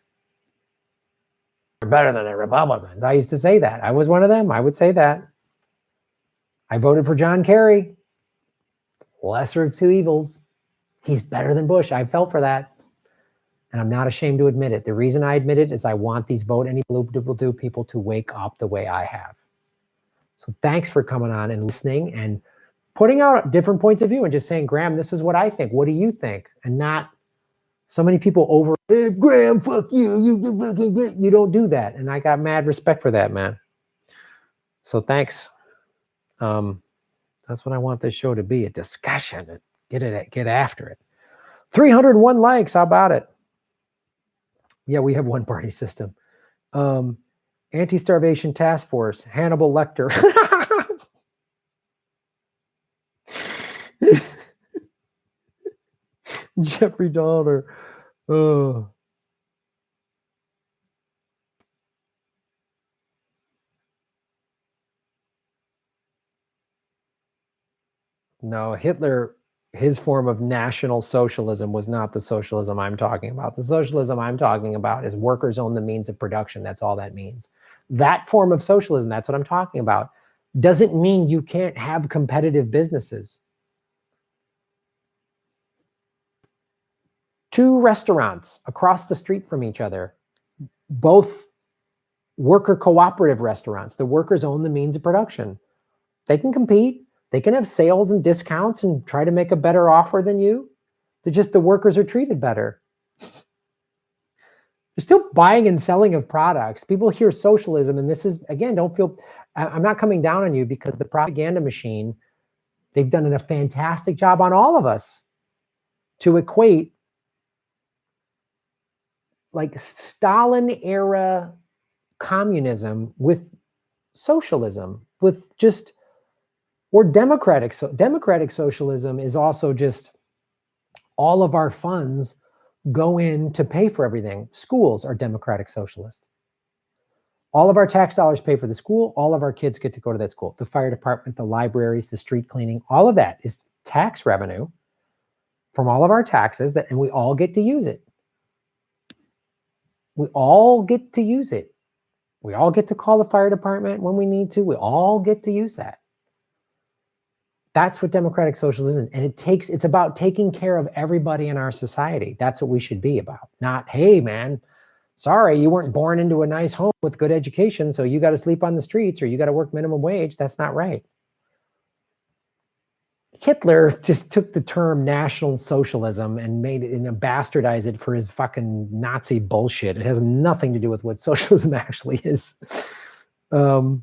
they're better than the Republicans. I used to say that. I was one of them. I would say that. I voted for John Kerry. Lesser of two evils. He's better than Bush. I fell for that. And I'm not ashamed to admit it. The reason I admit it is I want these vote any blue will do people to wake up the way I have. So thanks for coming on and listening and putting out different points of view and just saying, Graham, this is what I think. What do you think? And not so many people over, hey, Graham, fuck you. You don't do that. And I got mad respect for that, man. So thanks. That's what I want this show to be, a discussion. Get after it. 301 likes. How about it? Yeah, we have one party system. Anti-starvation task force, Hannibal Lecter. Jeffrey Dahmer. Oh. No, Hitler, his form of national socialism was not the socialism I'm talking about. The socialism I'm talking about is workers own the means of production. That's all that means. That form of socialism, that's what I'm talking about, doesn't mean you can't have competitive businesses. 2 restaurants across the street from each other, both worker cooperative restaurants. The workers own the means of production. They can compete. They can have sales and discounts and try to make a better offer than you. The workers are treated better. You're still buying and selling of products. People hear socialism, and this is, again, don't feel, I'm not coming down on you because the propaganda machine, they've done a fantastic job on all of us to equate like Stalin era communism with socialism, with just, or democratic. So democratic socialism is also just all of our funds go in to pay for everything. Schools are democratic socialist. All of our tax dollars pay for the school. All of our kids get to go to that school. The fire department, the libraries, the street cleaning, all of that is tax revenue from all of our taxes, and we all get to use it. We all get to use it. We all get to call the fire department when we need to. We all get to use that. That's what democratic socialism is. And it's about taking care of everybody in our society. That's what we should be about. Not, hey, man, sorry, you weren't born into a nice home with good education, so you got to sleep on the streets or you got to work minimum wage. That's not right. Hitler just took the term National Socialism and made it and bastardized it for his fucking Nazi bullshit. It has nothing to do with what socialism actually is. The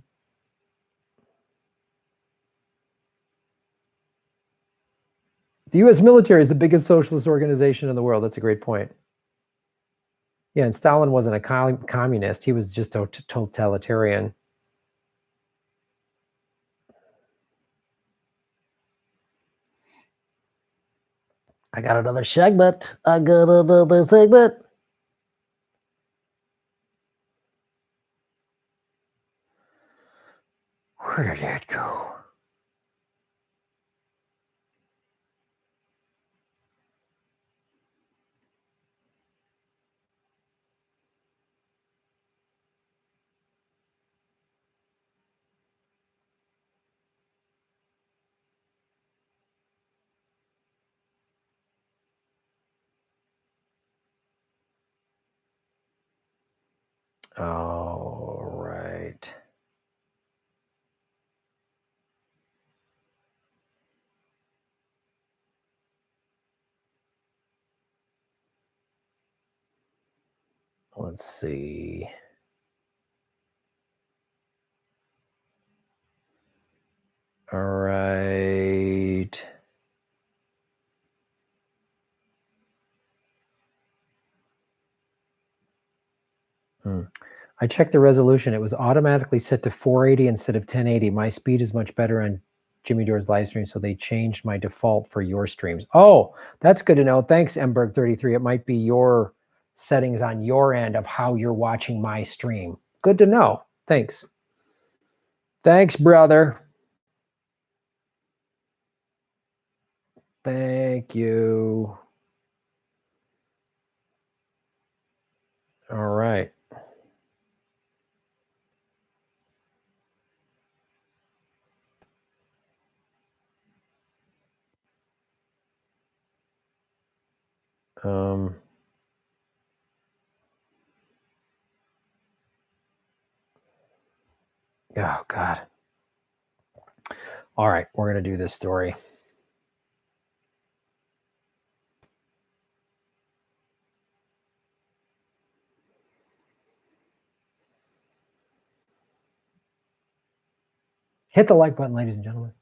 U.S. military is the biggest socialist organization in the world. That's a great point. Yeah, and Stalin wasn't a communist. He was just a totalitarian. I got another segment. Where did that go? All right. Let's see. All right. I checked the resolution. It was automatically set to 480 instead of 1080. My speed is much better on Jimmy Dore's live stream, so they changed my default for your streams. Oh, that's good to know. Thanks, Mberg33. It might be your settings on your end of how you're watching my stream. Good to know. Thanks. Thanks, brother. Thank you. All right. Oh, God. All right, we're going to do this story. Hit the like button, ladies and gentlemen.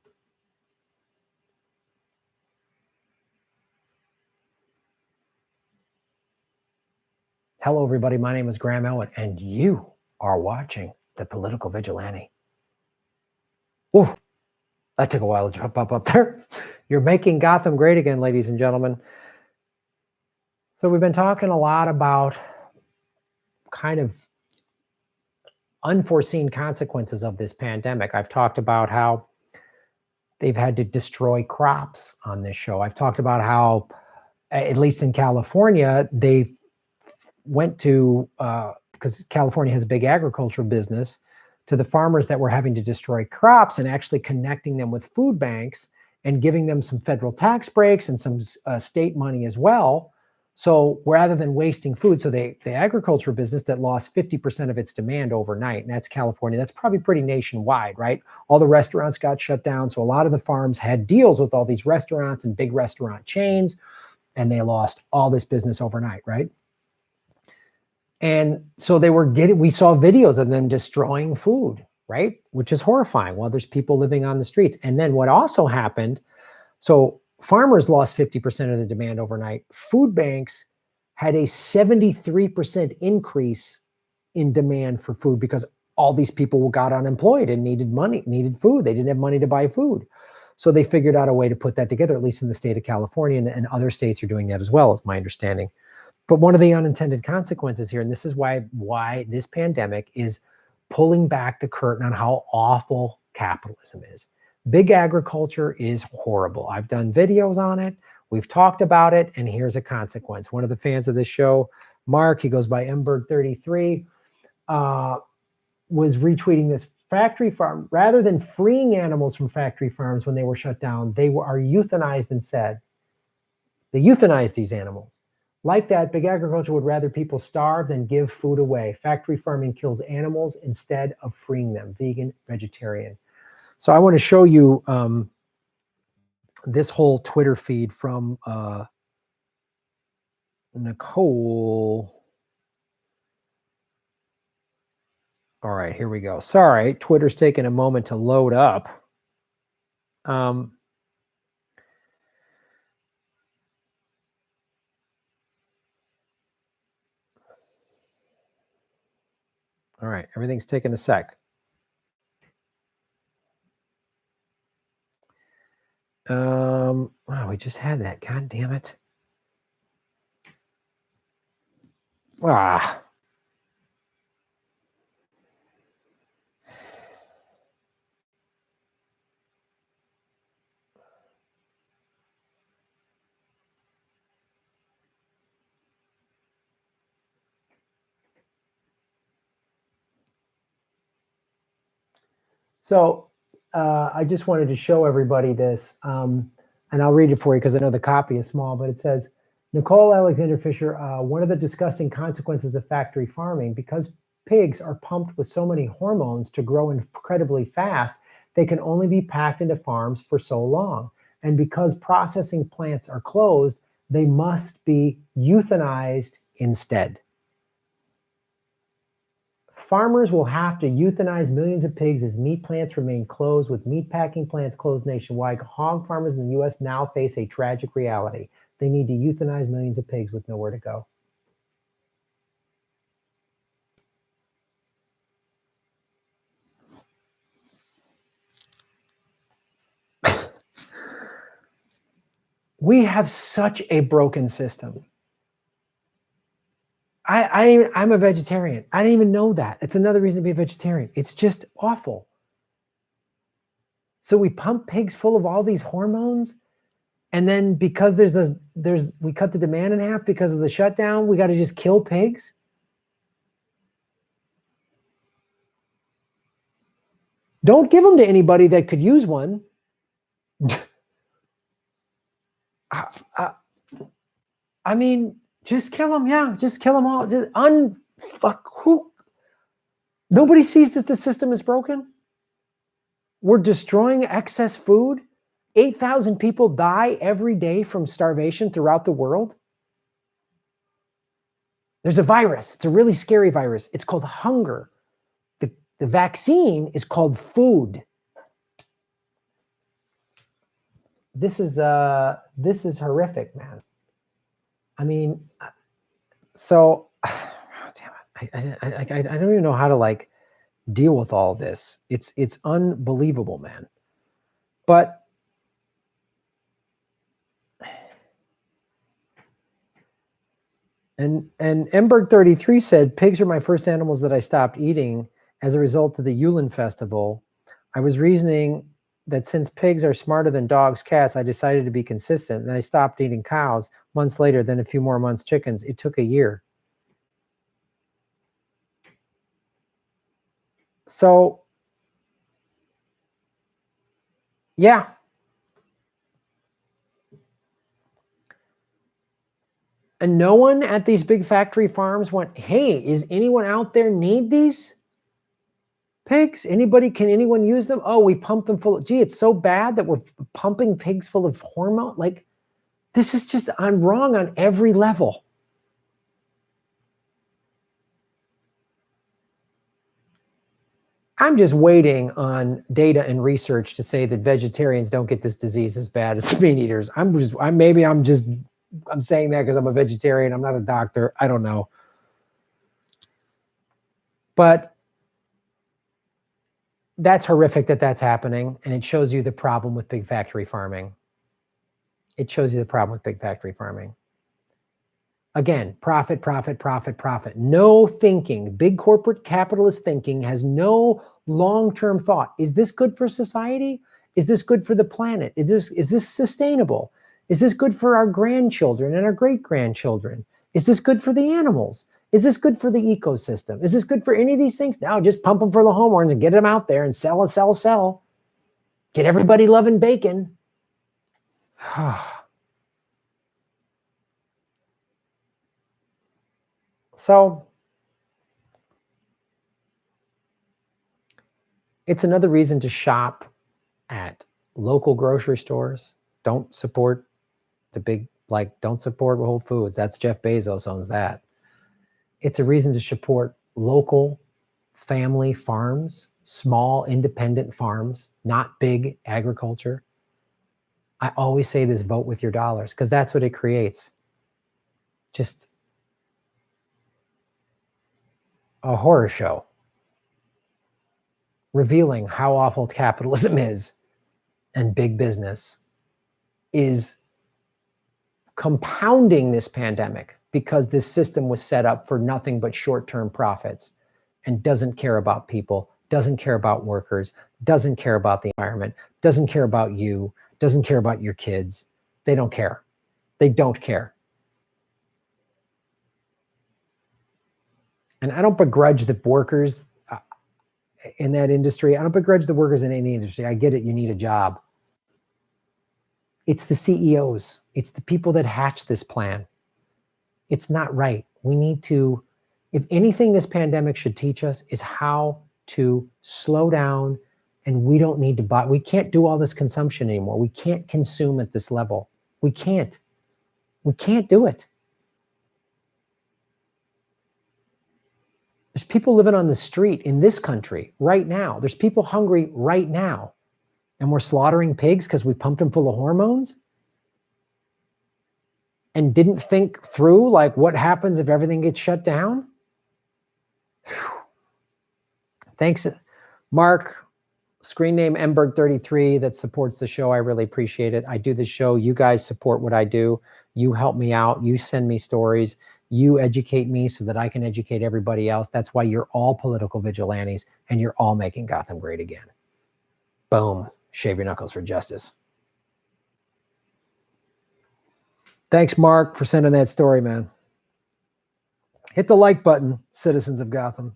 Hello, everybody. My name is Graham Elwood, and you are watching The Political Vigilante. Ooh, that took a while to jump up there. You're making Gotham great again, ladies and gentlemen. So we've been talking a lot about kind of unforeseen consequences of this pandemic. I've talked about how they've had to destroy crops on this show. I've talked about how, at least in California, they went to, because California has a big agriculture business, to the farmers that were having to destroy crops and actually connecting them with food banks and giving them some federal tax breaks and some state money as well. So rather than wasting food, so the agriculture business that lost 50% of its demand overnight, and that's California, that's probably pretty nationwide, right? All the restaurants got shut down. So a lot of the farms had deals with all these restaurants and big restaurant chains, and they lost all this business overnight, right? And so we saw videos of them destroying food, right? Which is horrifying while there's people living on the streets. And then what also happened, so farmers lost 50% of the demand overnight. Food banks had a 73% increase in demand for food because all these people got unemployed and needed money, needed food. They didn't have money to buy food. So they figured out a way to put that together, at least in the state of California, and other states are doing that as well, is my understanding. But one of the unintended consequences here, and this is why this pandemic is pulling back the curtain on how awful capitalism is. Big agriculture is horrible. I've done videos on it. We've talked about it, and here's a consequence. One of the fans of this show, Mark, he goes by Mberg33, was retweeting this factory farm. Rather than freeing animals from factory farms when they were shut down, they are euthanized instead. They euthanize these animals. Like that, big agriculture would rather people starve than give food away. Factory farming kills animals instead of freeing them. Vegan, vegetarian. So I want to show you this whole Twitter feed from Nicole. All right, here we go. Sorry, Twitter's taking a moment to load up. All right, everything's taking a sec. Wow, we just had that. God damn it. Ah. So I just wanted to show everybody this, and I'll read it for you because I know the copy is small, but it says, Nicole Alexander Fisher, one of the disgusting consequences of factory farming, because pigs are pumped with so many hormones to grow incredibly fast, they can only be packed into farms for so long. And because processing plants are closed, they must be euthanized instead. Farmers will have to euthanize millions of pigs as meat plants remain closed. With meat packing plants closed nationwide, hog farmers in the U.S. now face a tragic reality. They need to euthanize millions of pigs with nowhere to go. We have such a broken system. I'm a vegetarian. I didn't even know that. It's another reason to be a vegetarian. It's just awful. So we pump pigs full of all these hormones, and then because we cut the demand in half because of the shutdown, we got to just kill pigs. Don't give them to anybody that could use one. I mean, just kill them. Yeah, just kill them all. Who? Nobody sees that the system is broken. We're destroying excess food. 8,000 people die every day from starvation throughout the world. There's a virus. It's a really scary virus. It's called hunger. The vaccine is called food. This is horrific, man. I mean, so damn it. I don't even know how to like deal with all this. It's unbelievable, man. But and Emberg 33 said, pigs are my first animals that I stopped eating as a result of the Yulin festival. I was reasoning that since pigs are smarter than dogs, cats, I decided to be consistent, and I stopped eating cows months later, then a few more months chickens. It took a year. So, yeah. And no one at these big factory farms went, hey, is anyone out there need these pigs? Can anyone use them? Oh, we pump them full of, gee, it's so bad that we're pumping pigs full of hormone. Like, this is just, I'm wrong on every level. I'm just waiting on data and research to say that vegetarians don't get this disease as bad as meat eaters. I'm saying that because I'm a vegetarian. I'm not a doctor. I don't know. But that's horrific that that's happening. And it shows you the problem with big factory farming. It shows you the problem with big factory farming. Again, profit, profit, profit, profit. No thinking. Big corporate capitalist thinking has no long-term thought. Is this good for society? Is this good for the planet? Is this sustainable? Is this good for our grandchildren and our great-grandchildren? Is this good for the animals? Is this good for the ecosystem? Is this good for any of these things? No, just pump them for the hormones and get them out there and sell. Get everybody loving bacon. So it's another reason to shop at local grocery stores. Don't support the big, don't support Whole Foods. That's Jeff Bezos owns that. It's a reason to support local family farms, small independent farms, not big agriculture. I always say this, vote with your dollars, because that's what it creates. Just a horror show revealing how awful capitalism is, and big business is compounding this pandemic because this system was set up for nothing but short-term profits and doesn't care about people, doesn't care about workers, doesn't care about the environment, doesn't care about you, doesn't care about your kids. They don't care. They don't care. And I don't begrudge the workers in that industry. I don't begrudge the workers in any industry. I get it. You need a job. It's the CEOs. It's the people that hatch this plan. It's not right. We need to, if anything this pandemic should teach us is how to slow down, and we don't need to buy. We can't do all this consumption anymore. We can't consume at this level. We can't. We can't do it. There's people living on the street in this country right now. There's people hungry right now. And we're slaughtering pigs because we pumped them full of hormones and didn't think through what happens if everything gets shut down. Whew. Thanks, Mark. Screen name Emberg33 that supports the show. I really appreciate it. I do the show. You guys support what I do. You help me out. You send me stories. You educate me so that I can educate everybody else. That's why you're all political vigilantes and you're all making Gotham great again. Boom. Shave your knuckles for justice. Thanks, Mark, for sending that story, man. Hit the like button, citizens of Gotham.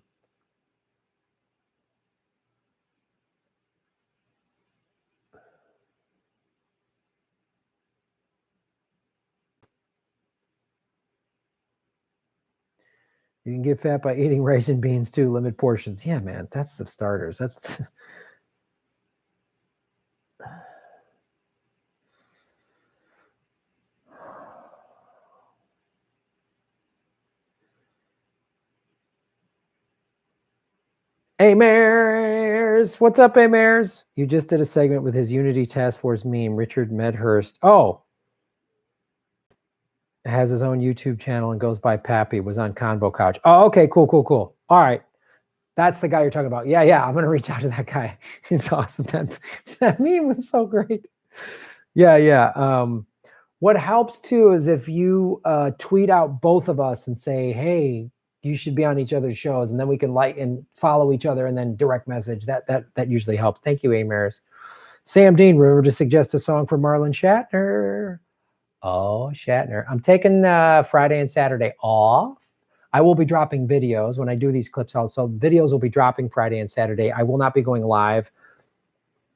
You can get fat by eating rice and beans too, limit portions. Yeah, man, that's the starters. That's Amers. What's up, Amers? You just did a segment with his Unity Task Force meme, Richard Medhurst. Oh, has his own YouTube channel and goes by Pappy, was on Convo Couch. Oh, okay, cool. All right. That's the guy you're talking about. Yeah, I'm going to reach out to that guy. He's awesome. That meme was so great. Yeah. What helps too is if you tweet out both of us and say, hey, you should be on each other's shows, and then we can like and follow each other and then direct message. That usually helps. Thank you, Amers. Sam Dean, remember to suggest a song for Marlon Shatner. Oh, Shatner. I'm taking Friday and Saturday off. I will be dropping videos when I do these clips also. Videos will be dropping Friday and Saturday. I will not be going live.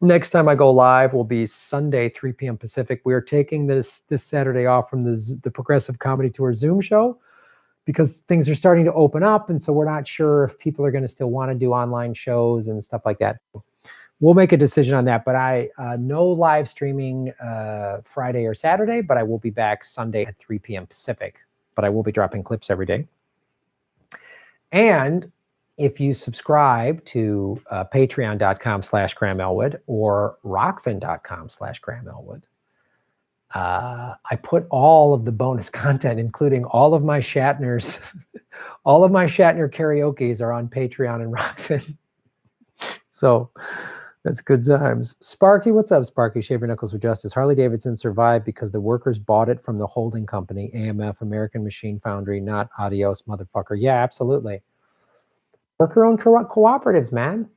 Next time I go live will be Sunday, 3 p.m. Pacific. We are taking this Saturday off from the Progressive Comedy Tour Zoom show because things are starting to open up. And so we're not sure if people are going to still want to do online shows and stuff like that. We'll make a decision on that, but no live streaming Friday or Saturday, but I will be back Sunday at 3 p.m. Pacific, but I will be dropping clips every day. And if you subscribe to patreon.com/Graham Elwood or rockfin.com/Graham Elwood, I put all of the bonus content, including all of my Shatners, all of my Shatner karaoke's are on Patreon and Rockfin. So that's good times. Sparky, what's up, Sparky? Shave your knuckles for justice. Harley Davidson survived because the workers bought it from the holding company, AMF, American Machine Foundry, not Adios, motherfucker. Yeah, absolutely. Worker-owned cooperatives, man.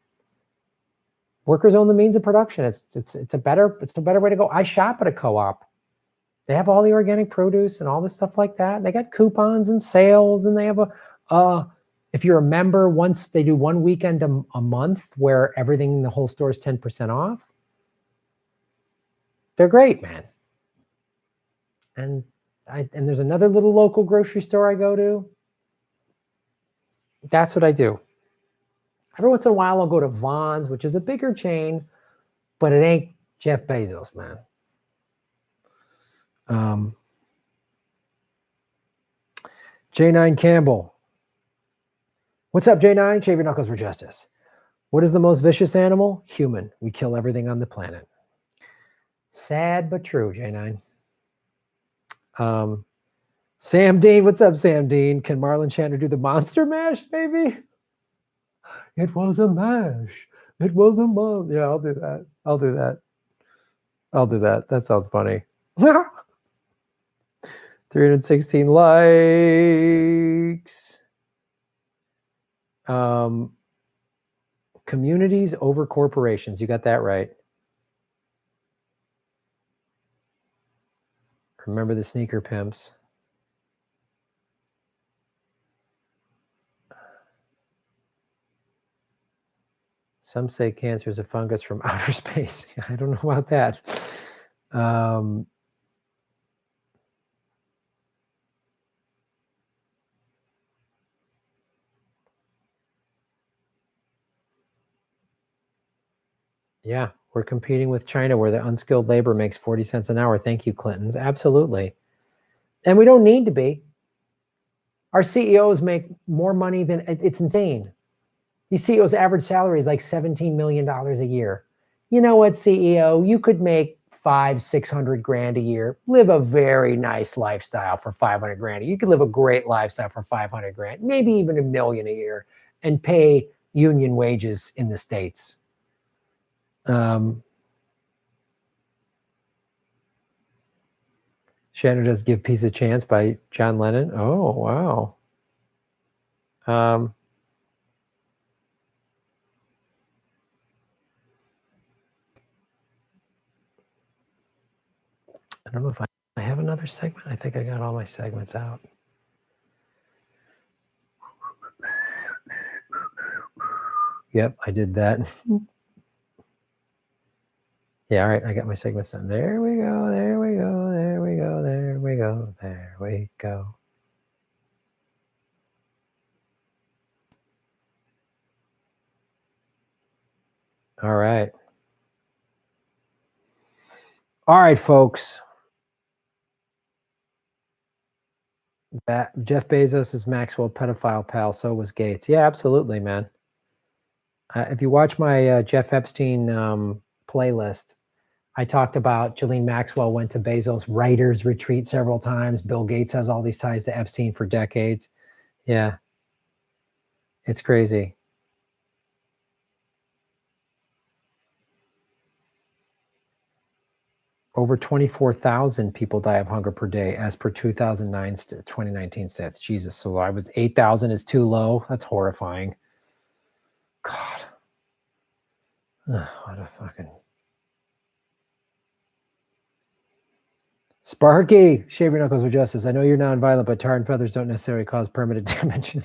Workers own the means of production. It's a better way to go. I shop at a co-op. They have all the organic produce and all this stuff like that. They got coupons and sales, and they have if you're a member, once they do one weekend a month where everything in the whole store is 10% off. They're great, man. And there's another little local grocery store I go to. That's what I do. Every once in a while, I'll go to Vons, which is a bigger chain, but it ain't Jeff Bezos, man. J9 Campbell. What's up, J9? Shave your knuckles for justice. What is the most vicious animal? Human. We kill everything on the planet. Sad but true, J9. Sam Dean. What's up, Sam Dean? Can Marlon Shatner do the monster mash, maybe? It was a mash. It was a month. Yeah, I'll do that. I'll do that. That sounds funny. 316 likes. Communities over corporations. You got that right. Remember the sneaker pimps. Some say cancer is a fungus from outer space. I don't know about that. Yeah, we're competing with China where the unskilled labor makes 40 cents an hour. Thank you, Clintons. Absolutely. And we don't need to be. Our CEOs make more money than, it's insane. These CEOs' average salary is like $17 million a year. You know what, CEO? You could make $500-600 grand a year, live a very nice lifestyle for 500 grand. You could live a great lifestyle for 500 grand, maybe even $1 million a year, and pay union wages in the States. Shatner does Give Peace a Chance by John Lennon. Oh, wow. don't know if I have another segment. I think I got all my segments out. Yep, I did that. Yeah, all right, I got my segments done. There we go, there we go, there we go, there we go, there we go. All right. All right, folks. That Jeff Bezos is Maxwell pedophile pal. So was Gates. Yeah, absolutely, man. If you watch my Jeff Epstein playlist, I talked about Ghislaine Maxwell went to Bezos' writers retreat several times. Bill Gates has all these ties to Epstein for decades. Yeah, it's crazy. Over 24,000 people die of hunger per day as per 2019 stats. Jesus, so I was 8,000 is too low. That's horrifying. God. Ugh, what a fucking... Sparky, shave your knuckles with justice. I know you're non-violent, but tar and feathers don't necessarily cause permanent damage.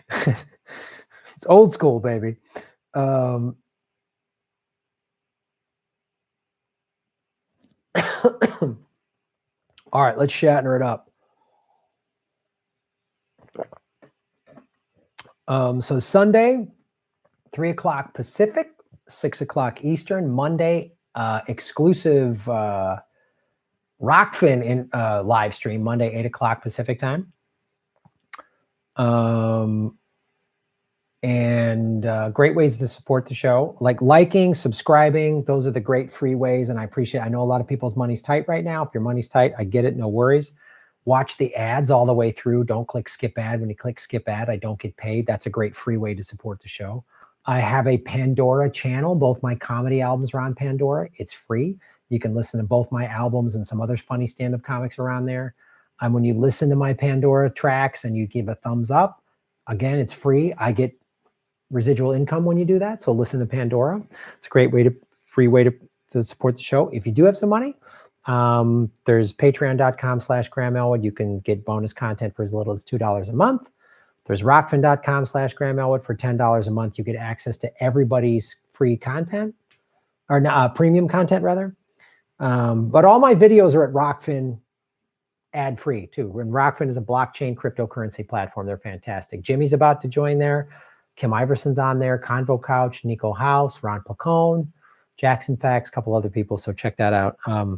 It's old school, baby. All right, let's Shatner it up. So Sunday, 3 o'clock Pacific, 6 o'clock Eastern. Monday, exclusive Rockfin in live stream, Monday, 8 o'clock Pacific time. And great ways to support the show, like liking, subscribing. Those are the great free ways. And I know a lot of people's money's tight right now. If your money's tight, I get it. No worries. Watch the ads all the way through. Don't click skip ad. When you click skip ad, I don't get paid. That's a great free way to support the show. I have a Pandora channel. Both my comedy albums are on Pandora. It's free. You can listen to both my albums and some other funny stand-up comics around there. When you listen to my Pandora tracks and you give a thumbs up, again, it's free. I get residual income when you do that. So listen to Pandora. It's a great free way to support the show. If you do have some money, there's patreon.com/Graham Elwood. You can get bonus content for as little as $2 a month. There's rockfin.com/Graham Elwood. For $10 a month, you get access to everybody's free content, or premium content rather. But all my videos are at Rockfin ad-free too. And Rockfin is a blockchain cryptocurrency platform. They're fantastic. Jimmy's about to join there. Kim Iverson's on there, Convo Couch, Nico House, Ron Placone, Jackson Facts, a couple other people. So check that out. I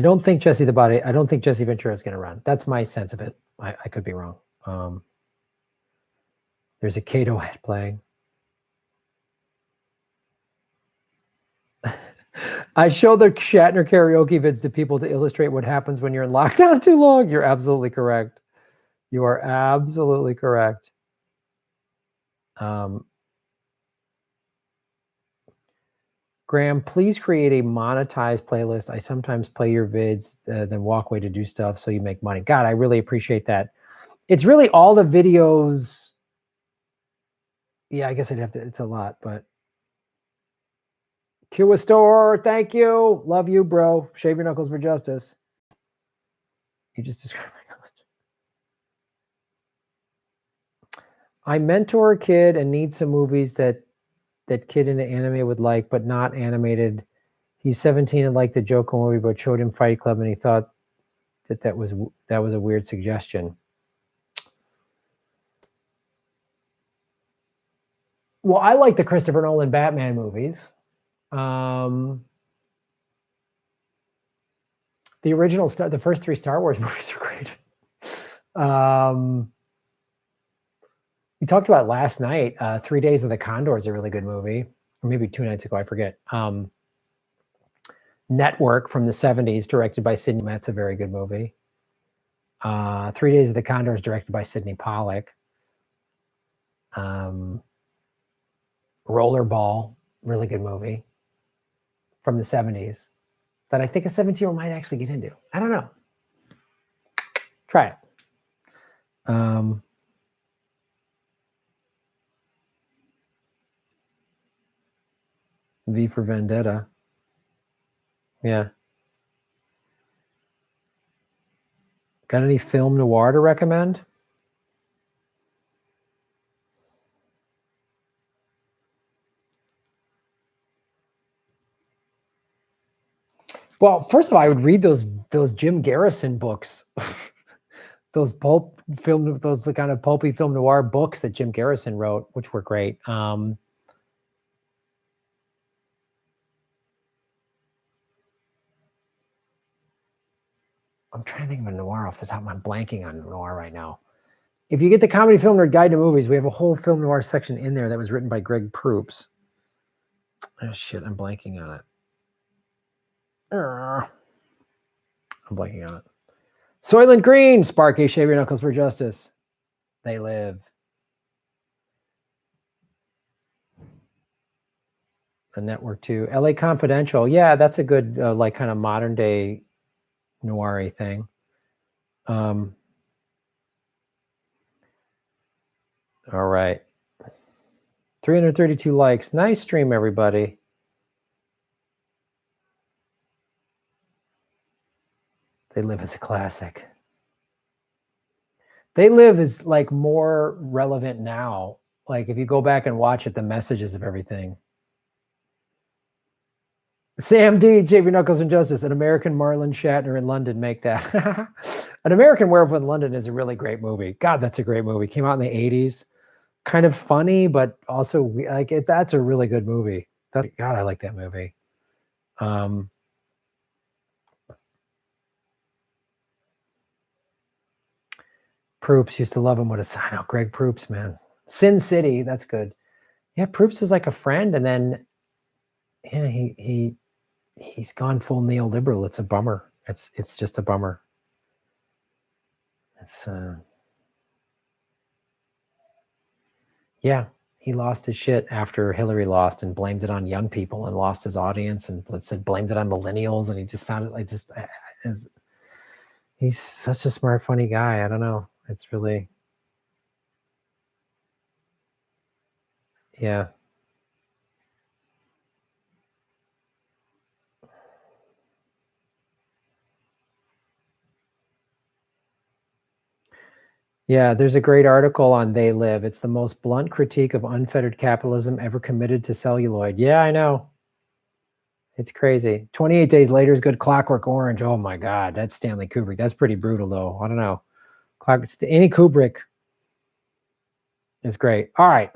don't think Jesse Ventura is going to run. That's my sense of it. I could be wrong. There's a Cato ad playing. I show the Shatner karaoke vids to people to illustrate what happens when you're in lockdown too long. You're absolutely correct. You are absolutely correct. Graham, please create a monetized playlist. I sometimes play your vids, then walk away to do stuff so you make money. God, I really appreciate that. It's really all the videos. Yeah, I guess I'd have to, it's a lot, but. Q Store, thank you. Love you, bro. Shave your knuckles for justice. You just described my knowledge. I mentor a kid and need some movies that kid into anime would like, but not animated. He's 17 and liked the Joker movie, but showed him Fight Club, and he thought that was a weird suggestion. Well, I like the Christopher Nolan Batman movies. The original the first 3 Star Wars movies are great. We talked about last night. 3 Days of the Condor is a really good movie, or maybe 2 nights ago, I forget. Network from the 70s, directed by Sidney Lumet's a very good movie. 3 Days of the Condor is directed by Sidney Pollack. Rollerball, really good movie from the 70s that I think a 17-year-old might actually get into. I don't know. Try it. V for Vendetta. Yeah. Got any film noir to recommend? Well, first of all, I would read those Jim Garrison books. Those those kind of pulpy film noir books that Jim Garrison wrote, which were great. I'm trying to think of a noir off the top. I'm blanking on noir right now. If you get the Comedy Film Nerd Guide to Movies, we have a whole film noir section in there that was written by Greg Proops. Oh shit, I'm blanking on it. I'm blanking on it. Soylent Green, Sparky, Shave Your Knuckles for Justice. They Live. The Network 2. LA Confidential. Yeah, that's a good, like, kind of modern day noir-y thing. All right. 332 likes. Nice stream, everybody. They Live as a classic. They Live is like more relevant now. Like if you go back and watch it, the messages of everything. Sam D, JV Knuckles and Justice, an American Marlon Shatner in London. Make that. An American Werewolf in London is a really great movie. God, that's a great movie. Came out in the 80s. Kind of funny, but also like it. That's a really good movie. God, I like that movie. Proops used to love him with a sign out. Greg Proops, man. Sin City, that's good. Yeah, Proops was like a friend, and then yeah, he's gone full neoliberal. It's a bummer. It's just a bummer. It's yeah, he lost his shit after Hillary lost and blamed it on young people and lost his audience and said blamed it on millennials, and he just sounded like he's such a smart, funny guy. I don't know. It's really yeah. Yeah, there's a great article on They Live. It's the most blunt critique of unfettered capitalism ever committed to celluloid. Yeah, I know. It's crazy. 28 Days Later is good. Clockwork Orange. Oh my God, that's Stanley Kubrick. That's pretty brutal, though. I don't know. Any Kubrick is great. All right.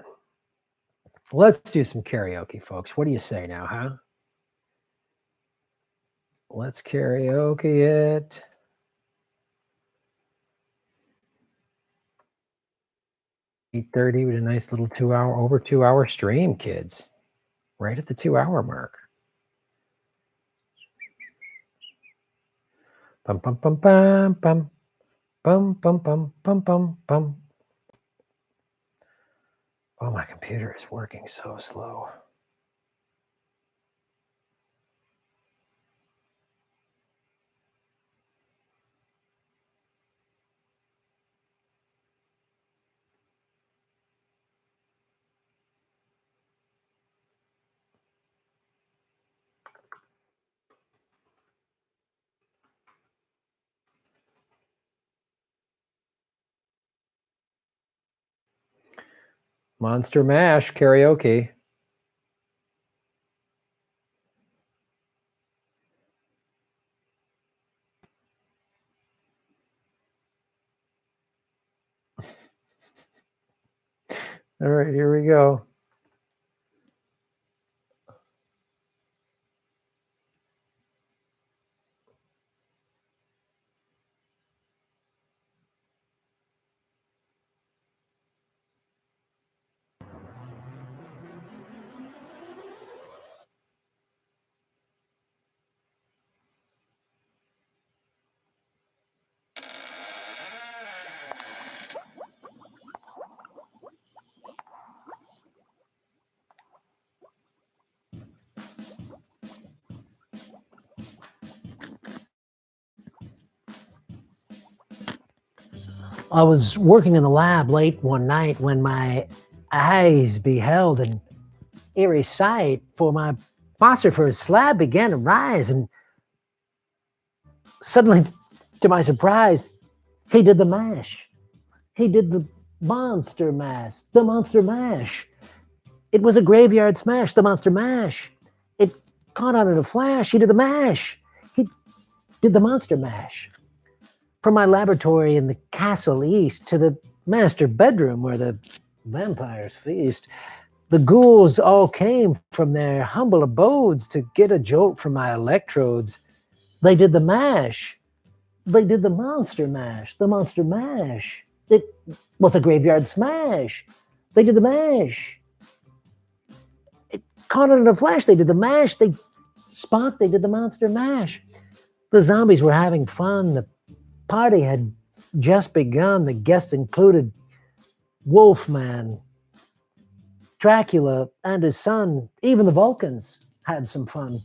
Let's do some karaoke, folks. What do you say now, huh? Let's karaoke it. 8:30 with a nice little over 2 hour stream, kids. Right at the 2 hour mark. Bum bum bum bum bum bum bum bum bum bum bum. Oh, my computer is working so slow. Monster Mash karaoke. All right, here we go. I was working in the lab late one night when my eyes beheld an eerie sight, for my phosphorus slab began to rise, and suddenly, to my surprise, he did the mash. He did the monster mash. The monster mash. It was a graveyard smash, the monster mash. It caught on in a flash. He did the mash. He did the monster mash. From my laboratory in the castle east to the master bedroom where the vampires feast, the ghouls all came from their humble abodes to get a jolt from my electrodes. They did the mash. They did the monster mash. The monster mash. It was a graveyard smash. They did the mash. It caught on in a flash. They did the mash. They did the monster mash. The zombies were having fun. The party had just begun. The guests included Wolfman, Dracula, and his son. Even the Vulcans had some fun.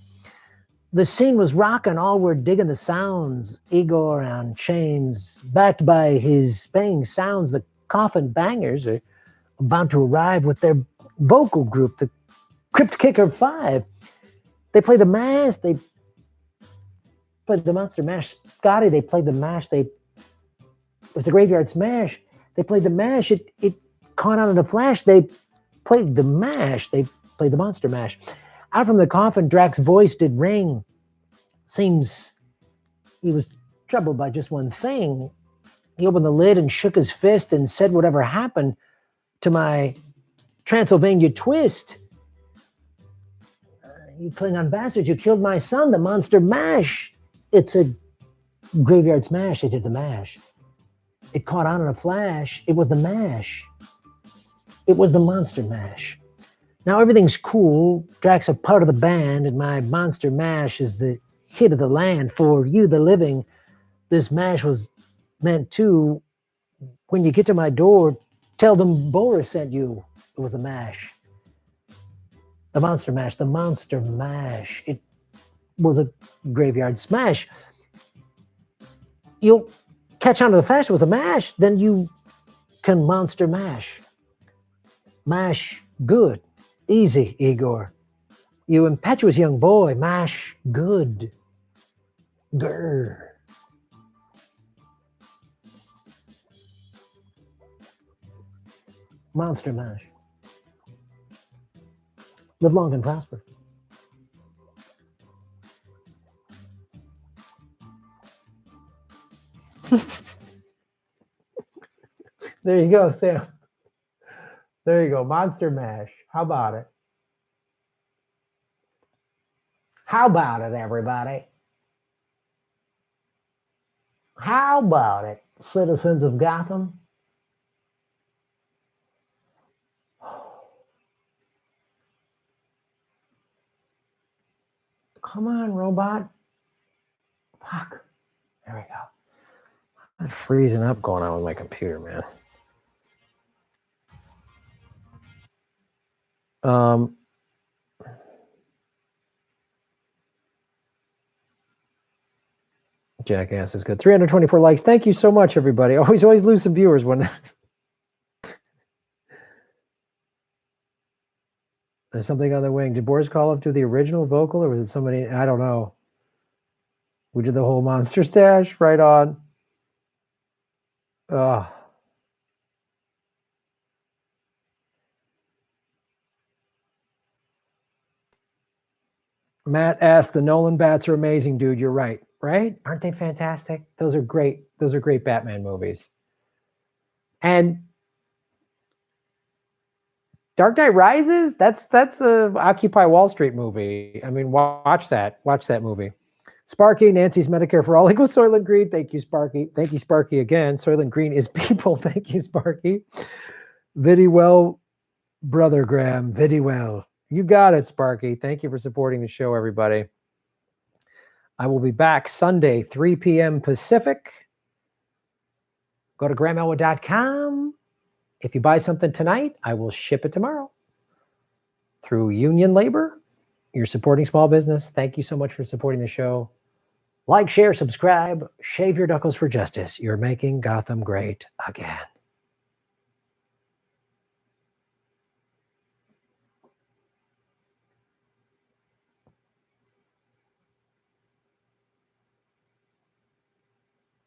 The scene was rocking. All were digging the sounds. Igor on chains, backed by his banging sounds. The Coffin Bangers are about to arrive with their vocal group, the Crypt Kicker 5. They play the mash. They played the monster mash. Scotty, they played the mash. It was a graveyard smash. They played the mash. It caught on in a flash. They played the mash. They played the monster mash. Out from the coffin, Drac's voice did ring. Seems he was troubled by just one thing. He opened the lid and shook his fist and said, "Whatever happened to my Transylvania twist? You Klingon bastards, you killed my son, the monster mash." It's a graveyard smash. They did the mash. It caught on in a flash. It was the mash. It was the monster mash. Now everything's cool. Drac's a part of the band, and my monster mash is the hit of the land. For you, the living, this mash was meant to. When you get to my door, tell them Boris sent you. It was the mash. The monster mash. The monster mash. It was a graveyard smash. You'll catch on to the fact it was a mash, then you can monster mash. Mash good. Easy, Igor. You impetuous young boy, mash good. Grr. Monster mash. Live long and prosper. There you go, Sam. There you go, monster mash. How about it? How about it, everybody? How about it, citizens of Gotham? Come on, robot. Fuck. There we go. I'm freezing up going on with my computer, man. Jackass is good. 324 likes. Thank you so much, everybody. Always lose some viewers when there's something on the wing. Did Boris Karloff do the original vocal, or was it somebody? I don't know. We did the whole monster stash. Right on. Matt asked, the Nolan bats are amazing, dude. You're right. Right? Aren't they fantastic? Those are great. Those are great Batman movies. And Dark Knight Rises, that's a Occupy Wall Street movie. I mean, watch that. Watch that movie. Sparky, Nancy's Medicare for All equals Soylent Green. Thank you, Sparky. Thank you, Sparky, again. Soylent Green is people. Thank you, Sparky. Viddy Brother Graham. Viddy. You got it, Sparky. Thank you for supporting the show, everybody. I will be back Sunday, 3 p.m. Pacific. Go to grahamelwood.com. If you buy something tonight, I will ship it tomorrow. Through union labor, you're supporting small business. Thank you so much for supporting the show. Like, share, subscribe, shave your knuckles for justice. You're making Gotham great again.